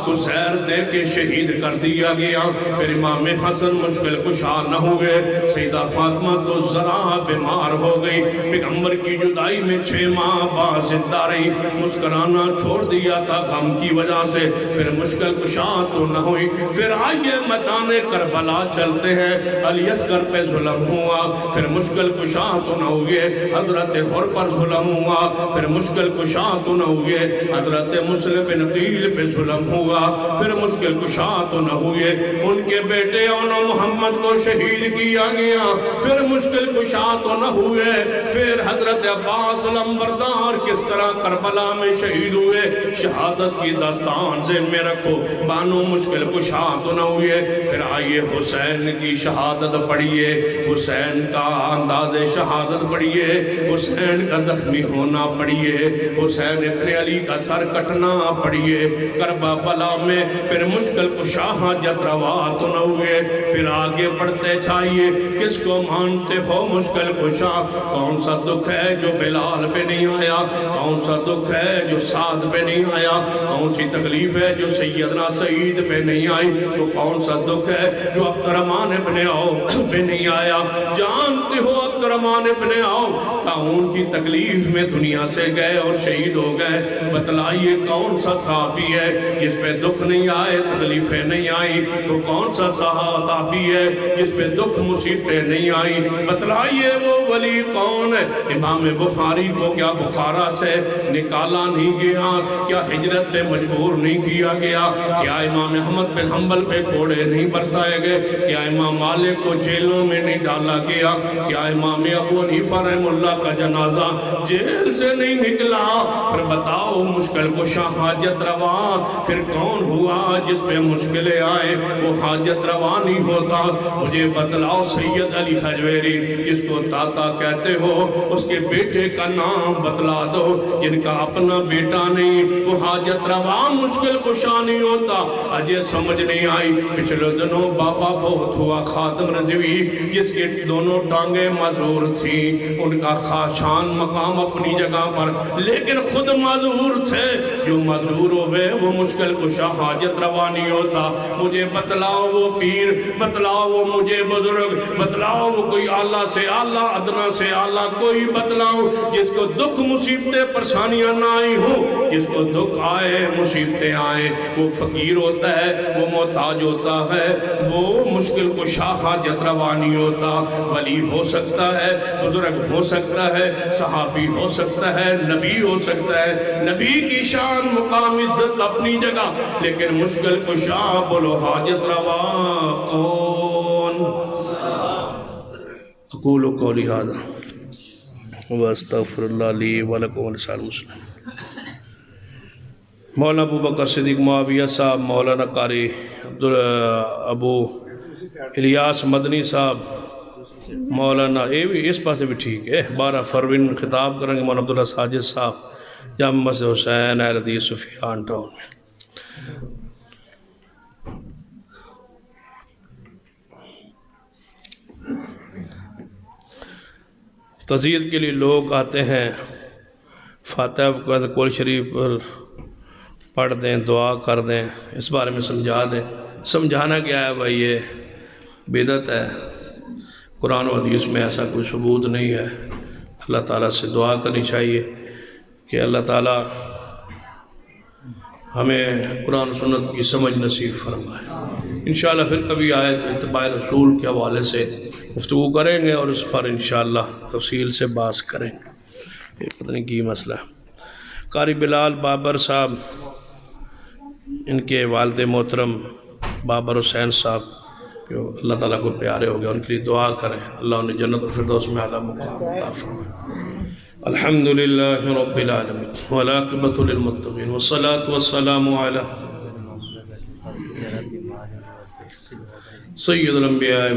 کو زہر دے کے شہید کر دیا گیا، پھر امام حسن مشکل کشا نہ ہوئے۔ سیدہ فاطمہ الزہرا بیمار ہو گئی، پیغمبر کی جدائی میں 6 ماہ بعد زندہ رہی، مسکرانا چھوڑ دیا تھا غم کی وجہ سے، پھر مشکل کشا تو نہ ہوئی۔ پھر آئیے میدان کربلا چلتے ہیں، علی اصغر پہ ظلم ہوا، پھر مشکل کشا تو نہ ہوئے۔ حضرت حر پر ظلم ہوا، پھر مشکل کشا تو نہ ہوئے۔ حضرت مسلم بن عقیل پہ ظلم ہوا، پھر مشکل کشا تو نہ ہوئے۔ ان کے بیٹے اون محمد کو شہید کیا گیا، پھر مشکل کشا تو نہ ہوئے۔ پھر حضرت عباس لمبردار کس طرح کربلا میں شہید ہوئے، شہادت کی داستان ذہن میں رکھو، بانو مشکل کشا تو نہ ہوئے۔ پھر آئیے حسین کی شہادت پڑھیے، حسین کا انداز شہادت پڑھیے، حسین کا زخمی ہونا پڑھیے، حسین ابن علی کا سر کٹنا پڑھیے کربلا میں، پھر مشکل کشا حاجت روا تو نہ ہوئے۔ پھر آگے بڑھتے چاہیے، کس کو مانتے ہو مشکل کشا؟ کون سا دکھ ہے جو بلال پہ نہیں آیا؟ کون سا دکھ ہے جو سعد پہ نہیں آیا؟ کون سی تکلیف ہے جو سیدنا سعید پہ نہیں آئی؟ تو کون سا دکھ ہے جو عبد الرحمن ابن عوف پہ نہیں آیا؟ جانتے ہو عبد الرحمن ابن عوف طاعون کی تکلیف میں دنیا سے گئے اور شہید ہو گئے، بتلائیے کون سا صحابی ہے جس پہ دکھ نہیں آئے، تکلیفیں نہیں آئی؟ تو کون سا صحابی ہے جس پہ دکھ مصیبتیں نہیں آئی؟ بتلائیے وہ ولی کون ہے؟ امام بخاری کو کیا بخارا سے نکالا نہیں گیا؟ کیا ہجرت پہ مجبور نہیں کیا گیا؟ کیا امام احمد بن حنبل پہ گھوڑے نہیں برسائے گئے؟ کیا امام مالک کو جیلوں میں نہیں ڈالا گیا؟ کیا امام امام ابو حنیفہ رحمہ اللہ کا جنازہ جیل سے نہیں نکلا. پھر بتاؤ مشکل کشا حاجت روا پھر کون ہوا جس پہ مشکلیں آئے وہ حاجت روا نہیں ہوتا؟ مجھے بتلاؤ سید علی حجویری جس کو تاتا کہتے ہو اس کے بیٹے کا نام بتلا دو جن کا اپنا بیٹا نہیں وہ حاجت روا مشکل کشا نہیں ہوتا. اجے سمجھ نہیں آئی. پچھلے دنوں بابا فوت ہوا خادم رضوی جس کے دونوں ٹانگیں معذور تھیں. ان کا خاشان مقام اپنی جگہ پر لیکن خود معذور تھے. جو معذور ہوئے وہ مشکل کشا حاجت روا نہیں ہوتا. مجھے بتلاؤ وہ پیر بتلاؤ وہ مجھے بزرگ بتلاؤ وہ کوئی اعلیٰ سے اعلیٰ ادنا سے اعلیٰ کوئی بتلاؤ جس کو دکھ مصیبتیں پریشانیاں نہ آئی ہوں. جس کو دکھ آئے مصیبتیں آئے وہ فقیر ہوتا ہے وہ محتاج ہوتا ہے وہ مشکل کشا حاجت روا نہیں ہوتا. ولی ہو سکتا ہے بزرگ ہو سکتا ہے صحابی ہو سکتا ہے نبی ہو سکتا ہے. نبی کی شان مقام عزت اپنی جگہ لیکن مشکل کشا بولو حاجت روا کون؟ اقول قولی ھذا واستغفر اللہ لی ولکم ولسائر المسلمین. مولانا ابو بکر صدیق معاویہ صاحب، مولانا قاری ابو الیاس مدنی صاحب، مولانا یہ بھی اس پاسے بھی ٹھیک ہے. 12 فروری خطاب کریں گے مولانا عبداللہ ساجد صاحب جامع مسجد حسین اہل حدیث سفیان ٹاؤن میں. تزیید کے لیے لوگ آتے ہیں فاتحہ کل شریف پر پڑھ دیں دعا کر دیں اس بارے میں سمجھا دیں. سمجھانا کیا ہے بھائی یہ بدعت ہے. قرآن و حدیث میں ایسا کوئی ثبوت نہیں ہے. اللہ تعالیٰ سے دعا کرنی چاہیے کہ اللہ تعالیٰ ہمیں قرآن و سنت کی سمجھ نصیب فرمائے. انشاءاللہ پھر کبھی آئے تو اتباع رسول کے حوالے سے گفتگو کریں گے اور اس پر انشاءاللہ تفصیل سے بحث کریں گے. یہ پتہ نہیں کی مسئلہ ہے. قاری بلال بابر صاحب ان کے والد محترم بابر حسین صاحب جو اللہ تعالیٰ کو پیارے ہو گئے ان کے لیے دعا کریں اللہ انہیں جنت الفردوس میں اعلیٰ مقام عطا فرمائے. الحمدللہ رب العالمین والعاقبۃ للمتقین والصلاة والسلام علی سید الانبیاء